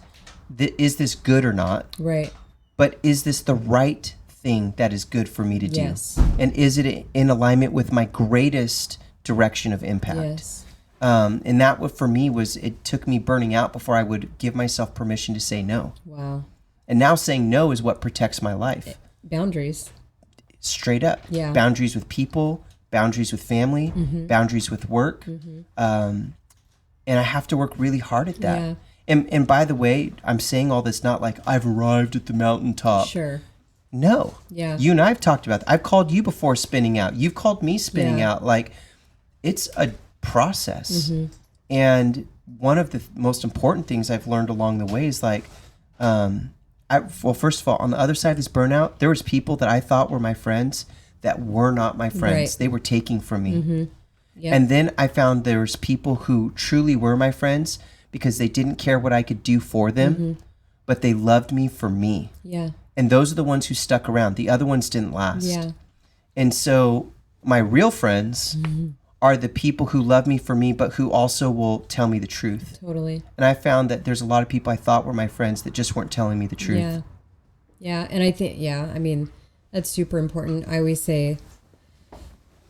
is this good or not, right? But is this the right thing that is good for me to do? Yes. And is it in alignment with my greatest direction of impact? Yes. And that for me was, it took me burning out before I would give myself permission to say no. Wow. And now saying no is what protects my life. Boundaries. Straight up. Yeah. Boundaries with people, boundaries with family, boundaries with work. And I have to work really hard at that. Yeah. And by the way, I'm saying all this not like I've arrived at the mountaintop. Sure. No. Yeah. You and I have talked about that. I've called you before spinning out. You've called me spinning out. Like, it's a process. And one of the most important things I've learned along the way is like, well, first of all, on the other side of this burnout, there was people that I thought were my friends that were not my friends. Right. They were taking from me. Yep. And then I found there was people who truly were my friends because they didn't care what I could do for them, but they loved me for me. Yeah. And those are the ones who stuck around. The other ones didn't last. Yeah. And so my real friends are the people who love me for me, but who also will tell me the truth. Totally. And I found that there's a lot of people I thought were my friends that just weren't telling me the truth. Yeah. Yeah. And I think, I mean, that's super important. I always say,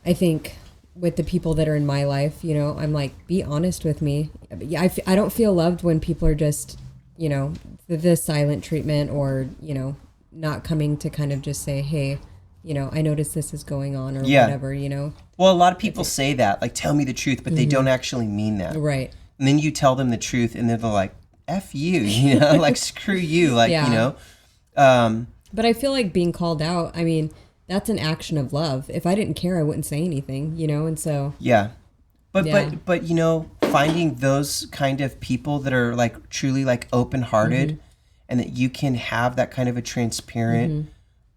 I think with the people that are in my life, you know, I'm like, be honest with me. I don't feel loved when people are just, you know, the silent treatment, or, you know, not coming to kind of just say, hey, you know, I noticed this is going on, or whatever, you know. Well, a lot of people say that, like, tell me the truth, but they don't actually mean that. Right. And then you tell them the truth, and then they're like, F you, you know, like, screw you, like, you know. But I feel like being called out, I mean, that's an action of love. If I didn't care, I wouldn't say anything, you know, and so. Yeah. But you know, finding those kind of people that are like truly like open-hearted and that you can have that kind of a transparent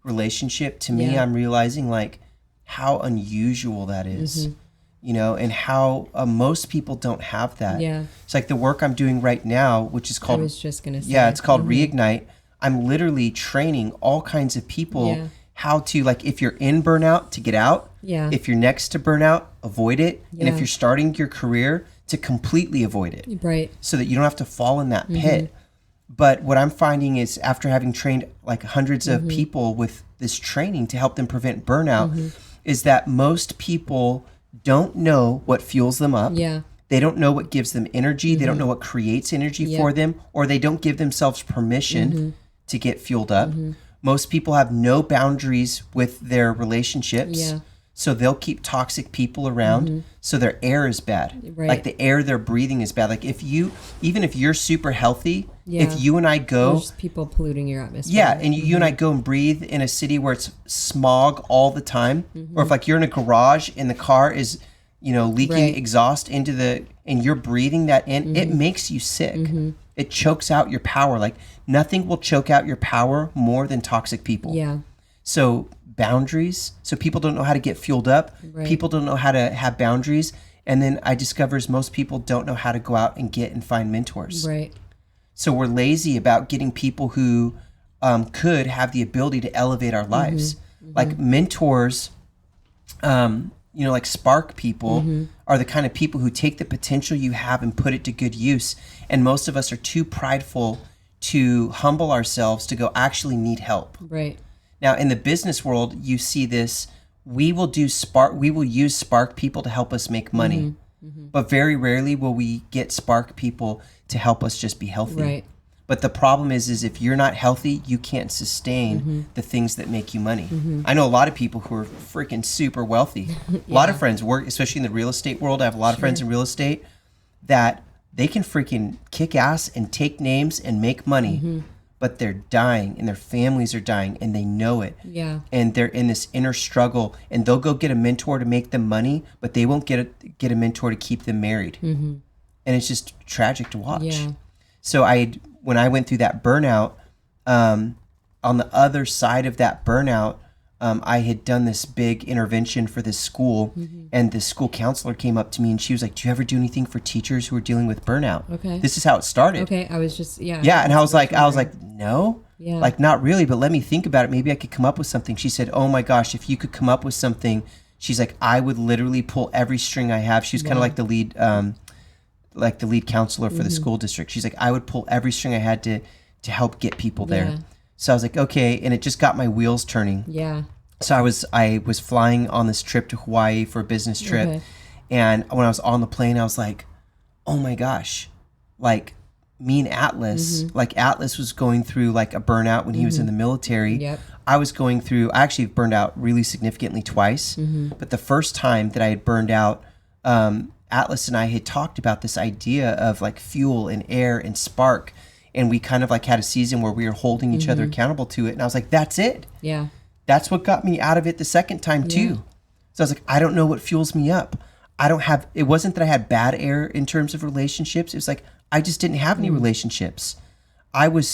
relationship, to me, I'm realizing like how unusual that is, you know, and how most people don't have that. Yeah. It's like the work I'm doing right now, which is called, I was just going to say. Yeah, it's called Reignite. I'm literally training all kinds of people how to, like, if you're in burnout, to get out. Yeah. If you're next to burnout, avoid it. Yeah. And if you're starting your career, to completely avoid it. Right. So that you don't have to fall in that pit. But what I'm finding is, after having trained like hundreds of people with this training to help them prevent burnout, is that most people don't know what fuels them up. Yeah. They don't know what gives them energy. They don't know what creates energy for them, or they don't give themselves permission to get fueled up. Most people have no boundaries with their relationships. Yeah. So they'll keep toxic people around. So their air is bad. Right. Like the air they're breathing is bad. Like even if you're super healthy, if you and I go, there's and polluting your atmosphere. Yeah, and you and I go and breathe in a city where it's smog all the time, or if like you're in a garage and the car is, you know, leaking exhaust and you're breathing that in, it makes you sick. It chokes out your power. Like nothing will choke out your power more than toxic people. Yeah. So boundaries. So people don't know how to get fueled up. Right. People don't know how to have boundaries. And then I discover most people don't know how to go out and get and find mentors. Right. So we're lazy about getting people who could have the ability to elevate our lives. Like mentors, you know, like spark people are the kind of people who take the potential you have and put it to good use. And most of us are too prideful to humble ourselves to go actually need help. Right. Now, in the business world, you see this. We will use spark people to help us make money. But very rarely will we get spark people to help us just be healthy. Right. But the problem is if you're not healthy, you can't sustain the things that make you money. I know a lot of people who are freaking super wealthy. A lot of friends work, especially in the real estate world. I have a lot of friends in real estate that they can freaking kick ass and take names and make money. but they're dying and their families are dying and they know it. Yeah. And they're in this inner struggle, and they'll go get a mentor to make them money, but they won't get a mentor to keep them married. Mm-hmm. And it's just tragic to watch. Yeah. So when I went through that burnout, on the other side of that burnout, I had done this big intervention for this school, mm-hmm. and the school counselor came up to me and she was like, "Do you ever do anything for teachers who are dealing with burnout?" Okay. This is how it started. Okay. I was just, yeah. Yeah. And I was like, no, yeah. like not really, but let me think about it. Maybe I could come up with something. She said, "Oh my gosh, if you could come up with something," she's like, "I would literally pull every string I have." She was kind of like the lead counselor for mm-hmm. the school district. She's like, "I would pull every string I had to help get people there." Yeah. So I was like, okay. And it just got my wheels turning. Yeah. So I was flying on this trip to Hawaii for a business trip. Okay. And when I was on the plane, I was like, oh my gosh, like me and Atlas, mm-hmm. like Atlas was going through like a burnout when he mm-hmm. was in the military. Yep. I actually burned out really significantly twice. Mm-hmm. But the first time that I had burned out, Atlas and I had talked about this idea of like fuel and air and spark. And we kind of like had a season where we were holding each mm-hmm. other accountable to it. And I was like, that's it. Yeah. That's what got me out of it the second time too. Yeah. So I was like, I don't know what fuels me up. It wasn't that I had bad air in terms of relationships. It was like, I just didn't have any relationships. I was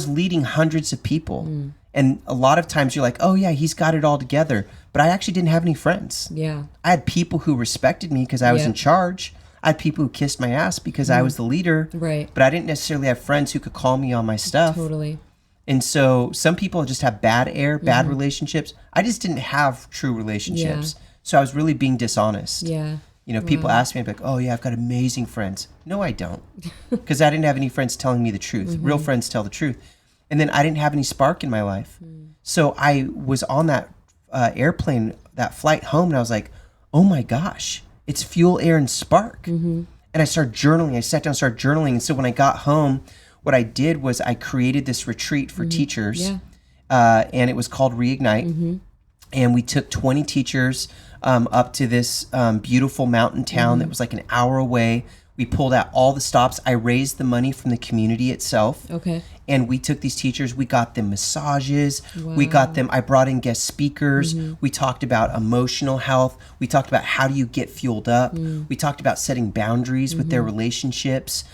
leading hundreds of people. Mm. And a lot of times you're like, oh yeah, he's got it all together. But I actually didn't have any friends. Yeah. I had people who respected me because I was in charge. I had people who kissed my ass because I was the leader. Right. But I didn't necessarily have friends who could call me on my stuff. Totally. And so some people just have bad air, bad mm-hmm. relationships. I just didn't have true relationships. Yeah. So I was really being dishonest. Yeah. You know, people ask me, I'd be like, oh yeah, I've got amazing friends. No, I don't. Because I didn't have any friends telling me the truth. Mm-hmm. Real friends tell the truth. And then I didn't have any spark in my life. Mm. So I was on that airplane, that flight home, and I was like, oh my gosh, it's fuel, air, and spark. Mm-hmm. And I started journaling. I sat down and started journaling. And so when I got home, what I did was I created this retreat for mm-hmm. teachers. Yeah. And it was called Reignite. Mm-hmm. And we took 20 teachers up to this beautiful mountain town mm-hmm. that was like an hour away. We pulled out all the stops. I raised the money from the community itself. Okay. And we took these teachers. We got them massages. Wow. I brought in guest speakers. Mm-hmm. We talked about emotional health. We talked about how do you get fueled up. Mm. We talked about setting boundaries mm-hmm. with their relationships,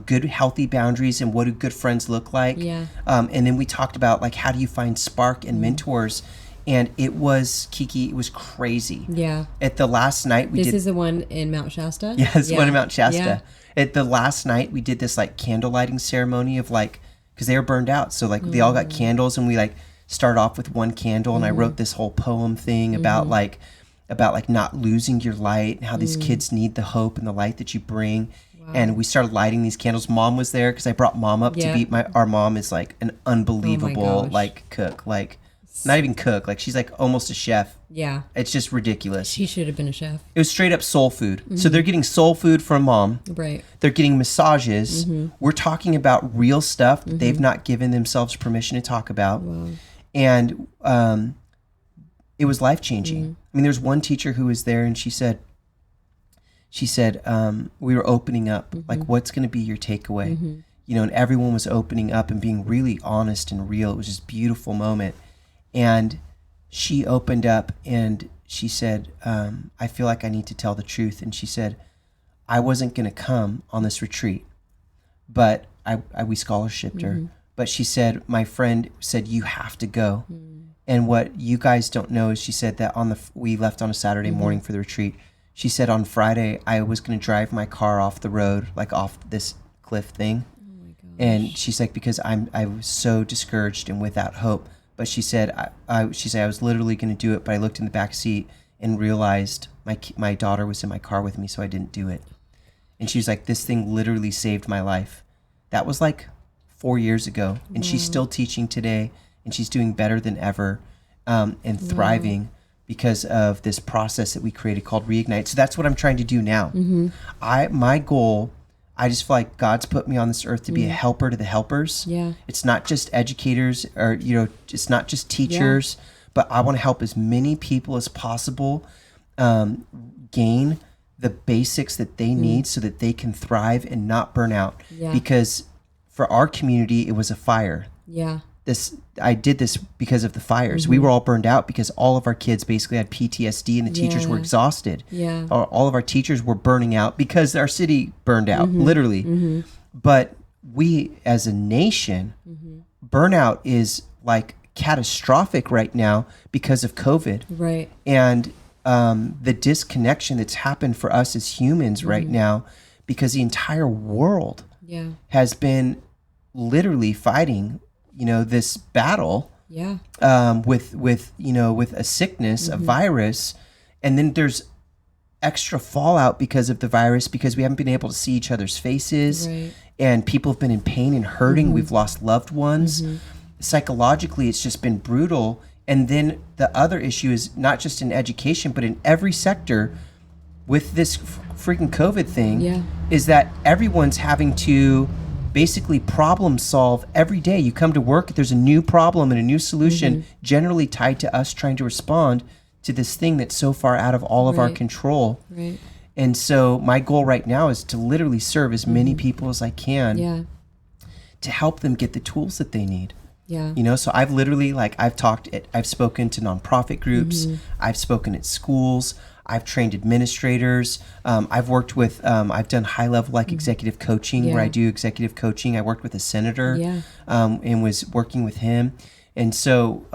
good, healthy boundaries, and what do good friends look like. Yeah. And then we talked about like how do you find spark and mentors. And it was, Kiki, it was crazy. Yeah. At the last night This is the one in Mount Shasta? Yeah, it's the one in Mount Shasta. Yeah. At the last night, we did this like candle lighting ceremony of like, because they were burned out. So like they all got candles, and we like start off with one candle, and I wrote this whole poem thing about like not losing your light and how these kids need the hope and the light that you bring. Wow. And we started lighting these candles. Mom was there because I brought Mom up to be our mom is like an unbelievable like cook, like not even cook, like she's like almost a chef. Yeah. It's just ridiculous. She should have been a chef. It was straight up soul food. Mm-hmm. So they're getting soul food from Mom. Right. They're getting massages. Mm-hmm. We're talking about real stuff that they've not given themselves permission to talk about. Wow. And it was life-changing. Mm-hmm. I mean, there's one teacher who was there, and she said, we were opening up, like, what's going to be your takeaway? Mm-hmm. You know, and everyone was opening up and being really honest and real. It was this beautiful moment. And she opened up and she said, I feel like I need to tell the truth. And she said, I wasn't going to come on this retreat, but we scholarshiped her. But she said, my friend said, you have to go. And what you guys don't know is she said that we left on a Saturday morning for the retreat. She said on Friday, I was going to drive my car off the road, like off this cliff thing. Oh my gosh. And she's like, because I was so discouraged and without hope. But she said, I was literally going to do it, but I looked in the back seat and realized my daughter was in my car with me, so I didn't do it. And she was like, this thing literally saved my life. That was like 4 years ago, and she's still teaching today, and she's doing better than ever, and thriving because of this process that we created called Reignite. So that's what I'm trying to do now. My goal, I just feel like God's put me on this earth to be a helper to the helpers. Yeah. It's not just educators or, it's not just teachers, but I want to help as many people as possible gain the basics that they need so that they can thrive and not burn out. Yeah. Because for our community, it was a fire. Yeah. I did this because of the fires. We were all burned out because all of our kids basically had PTSD and the teachers were exhausted. Yeah. All of our teachers were burning out because our city burned out, literally. But we as a nation, burnout is like catastrophic right now because of COVID. Right. And the disconnection that's happened for us as humans right now, because the entire world has been literally fighting, this battle with a sickness, a virus. And then there's extra fallout because of the virus, because we haven't been able to see each other's faces. Right. And people have been in pain and hurting. We've lost loved ones. Psychologically, it's just been brutal. And then the other issue is not just in education, but in every sector with this freaking COVID thing, is that everyone's having to basically problem solve every day. You come to work, there's a new problem and a new solution, generally tied to us trying to respond to this thing that's so far out of all of our control. Right. And so my goal right now is to literally serve as many people as I can to help them get the tools that they need. Yeah. So I've literally, I've spoken to nonprofit groups. I've spoken at schools. I've trained administrators. I've worked with, I've done high level executive coaching where I do executive coaching. I worked with a senator and was working with him. And so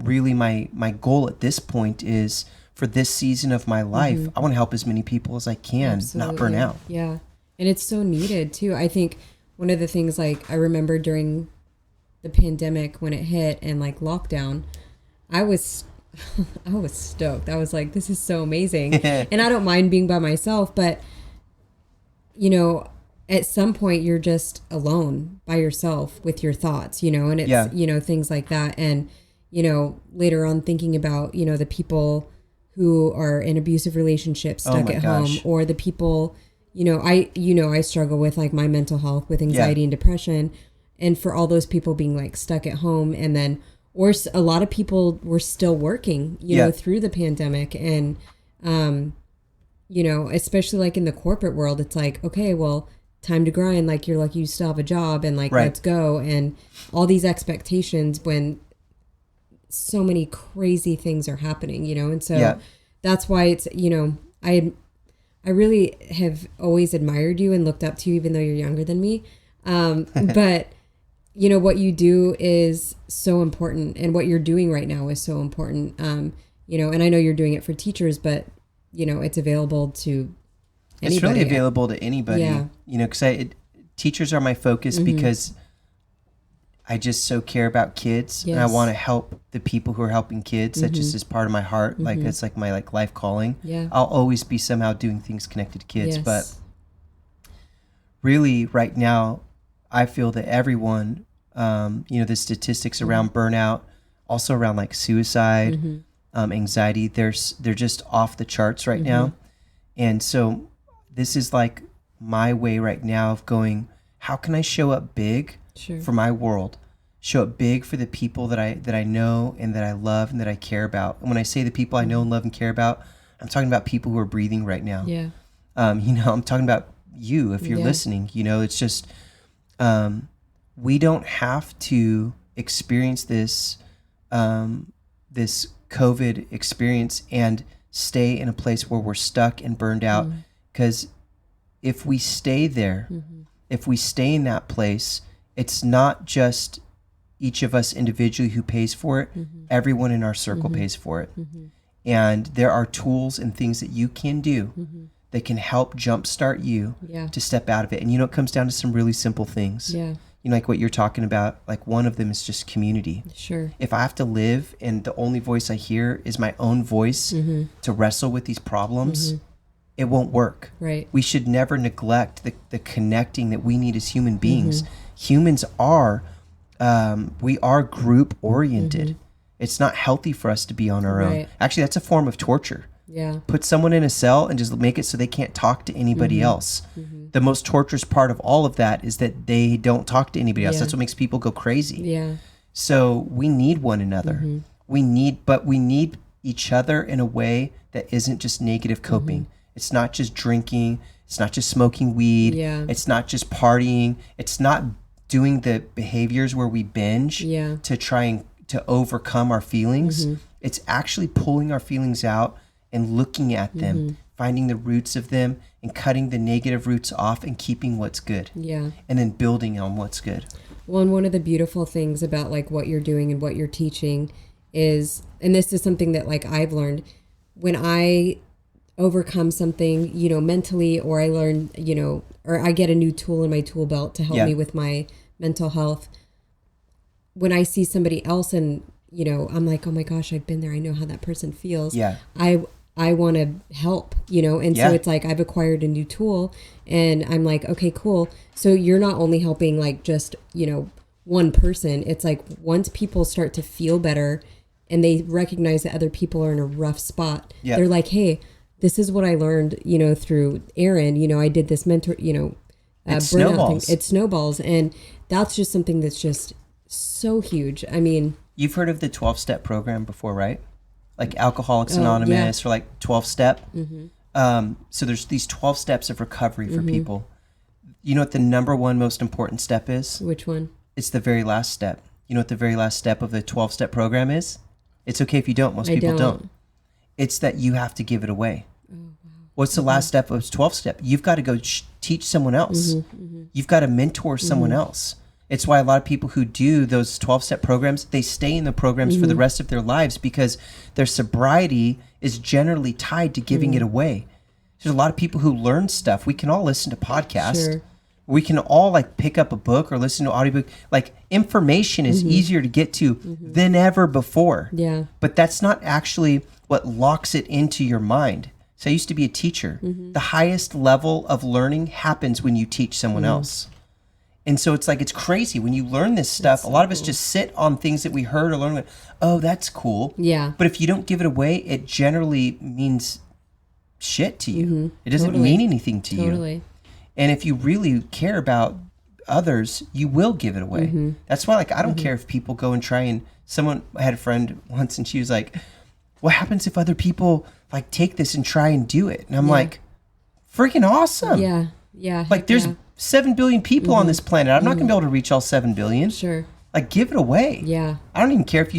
really my goal at this point is, for this season of my life, I want to help as many people as I can, not burn out. Yeah. And it's so needed too. I think one of the things I remember during the pandemic when it hit and lockdown, I was stoked. I was like, this is so amazing. And I don't mind being by myself, but at some point you're just alone by yourself with your thoughts, and it's, things like that. And, later on thinking about, the people who are in abusive relationships stuck at home, or the people, I struggle with my mental health with anxiety and depression. And for all those people being stuck at home, and then, or a lot of people were still working, through the pandemic. And, especially in the corporate world, it's okay, well, time to grind. You're you still have a job and let's go. And all these expectations when so many crazy things are happening, and so that's why it's, I really have always admired you and looked up to you, even though you're younger than me. But what you do is so important, and what you're doing right now is so important. And I know you're doing it for teachers, but it's available to anybody. It's really available to anybody, because teachers are my focus because I just so care about kids, and I want to help the people who are helping kids. That just is part of my heart. It's my life calling. Yeah. I'll always be somehow doing things connected to kids, but really right now, I feel that everyone, the statistics around burnout, also around suicide, anxiety, they're just off the charts right now. And so this is my way right now of going, how can I show up big for my world, show up big for the people that I know and that I love and that I care about. And when I say the people I know and love and care about, I'm talking about people who are breathing right now. Yeah. I'm talking about you, if you're listening, it's just, we don't have to experience this this COVID experience and stay in a place where we're stuck and burned out. Because if we stay there, if we stay in that place, it's not just each of us individually who pays for it. Everyone in our circle pays for it. And there are tools and things that you can do that can help jumpstart you to step out of it. And it comes down to some really simple things. Yeah. Like what you're talking about, one of them is just community. Sure. If I have to live and the only voice I hear is my own voice to wrestle with these problems, it won't work. Right. We should never neglect the connecting that we need as human beings. Humans are, we are group oriented. It's not healthy for us to be on our own. Actually, that's a form of torture. Yeah. Put someone in a cell and just make it so they can't talk to anybody else. The most torturous part of all of that is that they don't talk to anybody else. That's what makes people go crazy. Yeah. So we need one another. We need each other in a way that isn't just negative coping. It's not just drinking. It's not just smoking weed. Yeah. It's not just partying. It's not doing the behaviors where we binge to try and to overcome our feelings. It's actually pulling our feelings out and looking at them, finding the roots of them and cutting the negative roots off and keeping what's good. Yeah. And then building on what's good. Well, and one of the beautiful things about like what you're doing and what you're teaching is, and this is something that like I've learned, when I overcome something, you know, mentally, or I learn, you know, or I get a new tool in my tool belt to help me with my mental health. When I see somebody else and, you know, I'm like, oh my gosh, I've been there. I know how that person feels. Yeah. I want to help, you know, and so it's like I've acquired a new tool and I'm like, okay, cool. So you're not only helping like just, you know, one person. It's like once people start to feel better and they recognize that other people are in a rough spot, they're like, hey, this is what I learned, you know, through Aaron. You know, I did this mentor, you know, burnout thing. It snowballs. And that's just something that's just so huge. I mean, you've heard of the 12-step program before, right? Like Alcoholics Anonymous or like 12-step. So there's these 12 steps of recovery for people. You know what the number one most important step is? Which one? It's the very last step. You know what the very last step of the 12-step program is? It's okay if you don't. Most people don't. It's that you have to give it away. Oh, wow. What's the last step of 12-step? You've got to go teach someone else. You've got to mentor someone else. It's why a lot of people who do those 12-step programs, they stay in the programs for the rest of their lives because their sobriety is generally tied to giving it away. There's a lot of people who learn stuff. We can all listen to podcasts. Sure. We can all like pick up a book or listen to an audiobook. Like information is easier to get to than ever before. Yeah. But that's not actually what locks it into your mind. So I used to be a teacher. The highest level of learning happens when you teach someone else. And so it's like, it's crazy when you learn this stuff. A lot of us just sit on things that we heard or learned. Oh, that's cool. Yeah. But if you don't give it away, it generally means shit to you. It doesn't mean anything to you. And if you really care about others, you will give it away. That's why, like, I don't care if people go and try and someone I had a friend once and she was like, what happens if other people like take this and try and do it? And I'm like, freaking awesome. Yeah. Yeah. Like there's 7 billion people on this planet. I'm not going to be able to reach all 7 billion. Sure. Like give it away. Yeah. I don't even care if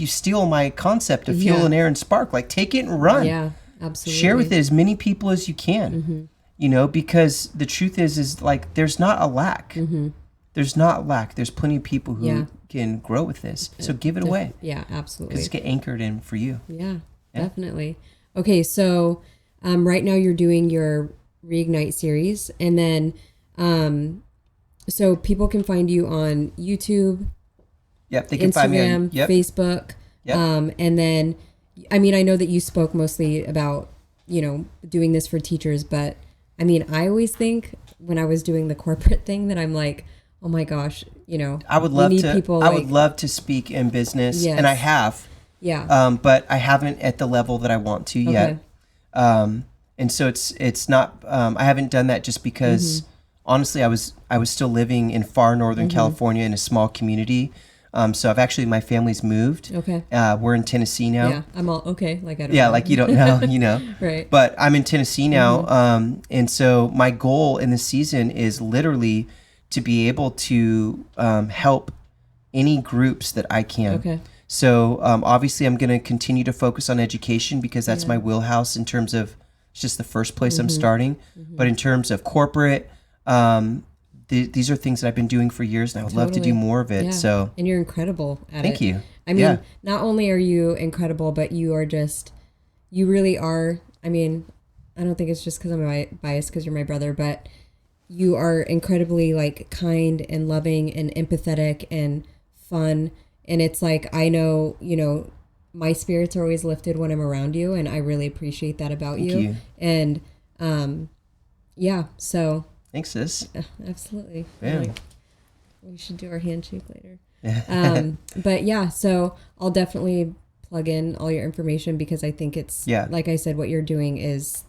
you steal my concept of fuel and air and spark. Like take it and run. Yeah, absolutely. Share with it as many people as you can. You know, because the truth is like there's not a lack. There's not lack. There's plenty of people who can grow with this. So give it away. Yeah, absolutely. Because it's get anchored in for you. Yeah, definitely. Okay, so right now you're doing your Reignite series, and then so people can find you on YouTube. Yep, they can find me on Facebook. Yep. And then, I mean, I know that you spoke mostly about, you know, doing this for teachers, but I mean, I always think when I was doing the corporate thing that I'm like, oh my gosh, you know, I would love to. I would love to speak in business, and I have. Yeah. But I haven't at the level that I want to yet. And so it's not. I haven't done that just because. Honestly, I was still living in far northern California in a small community. So I've actually, my family's moved. Okay. We're in Tennessee now. Yeah, I'm all okay. Like I don't. Yeah, know. like you don't know, you know. Right. But I'm in Tennessee now, and so my goal in this season is literally to be able to help any groups that I can. Okay. So obviously, I'm going to continue to focus on education because that's my wheelhouse in terms of it's just the first place I'm starting. But in terms of corporate. These are things that I've been doing for years, and I would love to do more of it. Yeah. So, and you're incredible at it. Thank you. I mean, not only are you incredible, but you really are. I mean, I don't think it's just because I'm biased because you're my brother, but you are incredibly like kind and loving and empathetic and fun. And it's like, I know, you know, my spirits are always lifted when I'm around you, and I really appreciate that about you. And yeah, so. Thanks, sis. Absolutely. Yeah. Like, we should do our handshake later. But yeah, so I'll definitely plug in all your information because I think it's, like I said, what you're doing is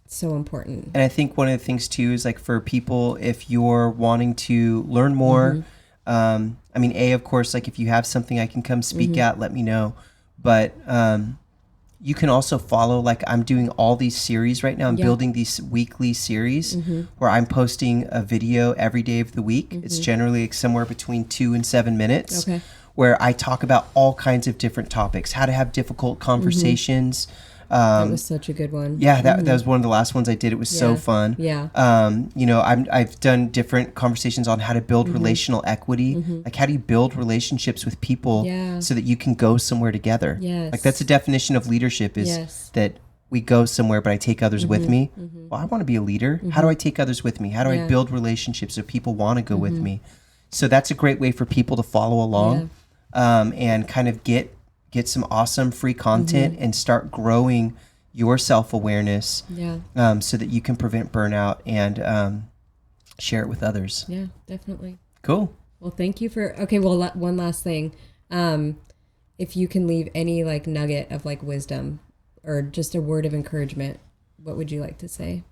so important. And I think one of the things too is like for people, if you're wanting to learn more, I mean, of course, like if you have something I can come speak at, let me know. But you can also follow, like I'm doing all these series right now. I'm building these weekly series where I'm posting a video every day of the week. It's generally like somewhere between 2 and 7 minutes where I talk about all kinds of different topics, how to have difficult conversations. That was such a good one. Yeah, that was one of the last ones I did. It was so fun. Yeah. You know, I've done different conversations on how to build relational equity. Like, how do you build relationships with people so that you can go somewhere together? Yes. Like, that's a definition of leadership, is that we go somewhere, but I take others with me. Well, I want to be a leader. How do I take others with me? How do I build relationships so people want to go with me? So that's a great way for people to follow along and kind of get some awesome free content and start growing your self-awareness so that you can prevent burnout and share it with others. Yeah, definitely. Cool. Well, thank you for, one last thing. If you can leave any like nugget of like wisdom or just a word of encouragement, what would you like to say?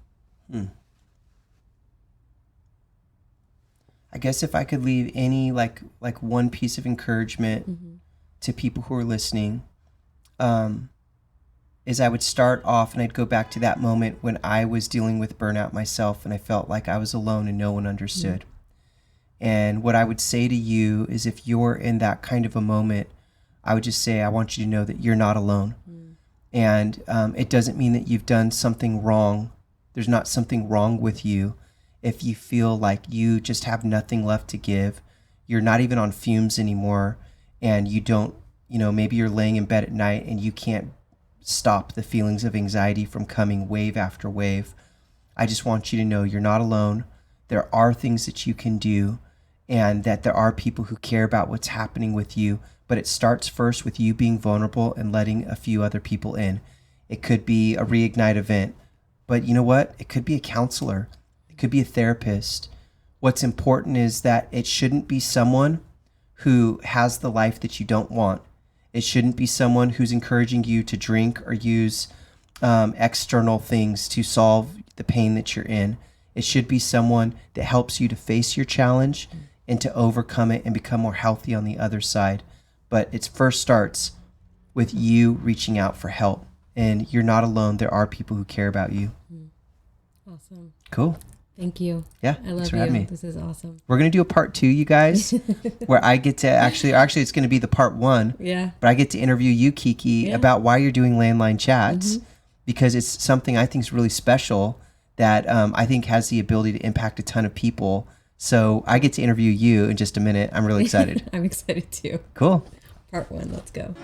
I guess if I could leave any like one piece of encouragement to people who are listening, is I would start off and I'd go back to that moment when I was dealing with burnout myself and I felt like I was alone and no one understood. And what I would say to you is, if you're in that kind of a moment, I would just say, I want you to know that you're not alone. And it doesn't mean that you've done something wrong. There's not something wrong with you. If you feel like you just have nothing left to give, you're not even on fumes anymore, and you don't, you know, maybe you're laying in bed at night and you can't stop the feelings of anxiety from coming wave after wave. I just want you to know you're not alone. There are things that you can do, and that there are people who care about what's happening with you, but it starts first with you being vulnerable and letting a few other people in. It could be a Reignite event, but you know what? It could be a counselor. It could be a therapist. What's important is that it shouldn't be someone who has the life that you don't want. It shouldn't be someone who's encouraging you to drink or use external things to solve the pain that you're in. It should be someone that helps you to face your challenge and to overcome it and become more healthy on the other side. But it first starts with you reaching out for help. And you're not alone. There are people who care about you. Awesome. Cool. Thank you. Yeah. I love you. you. This is awesome. We're going to do a part 2, you guys, where I get to actually it's going to be the part 1. Yeah. But I get to interview you, Kiki, about why you're doing Landline chats, because it's something I think is really special that I think has the ability to impact a ton of people. So I get to interview you in just a minute. I'm really excited. I'm excited too. Cool. Part 1. Let's go.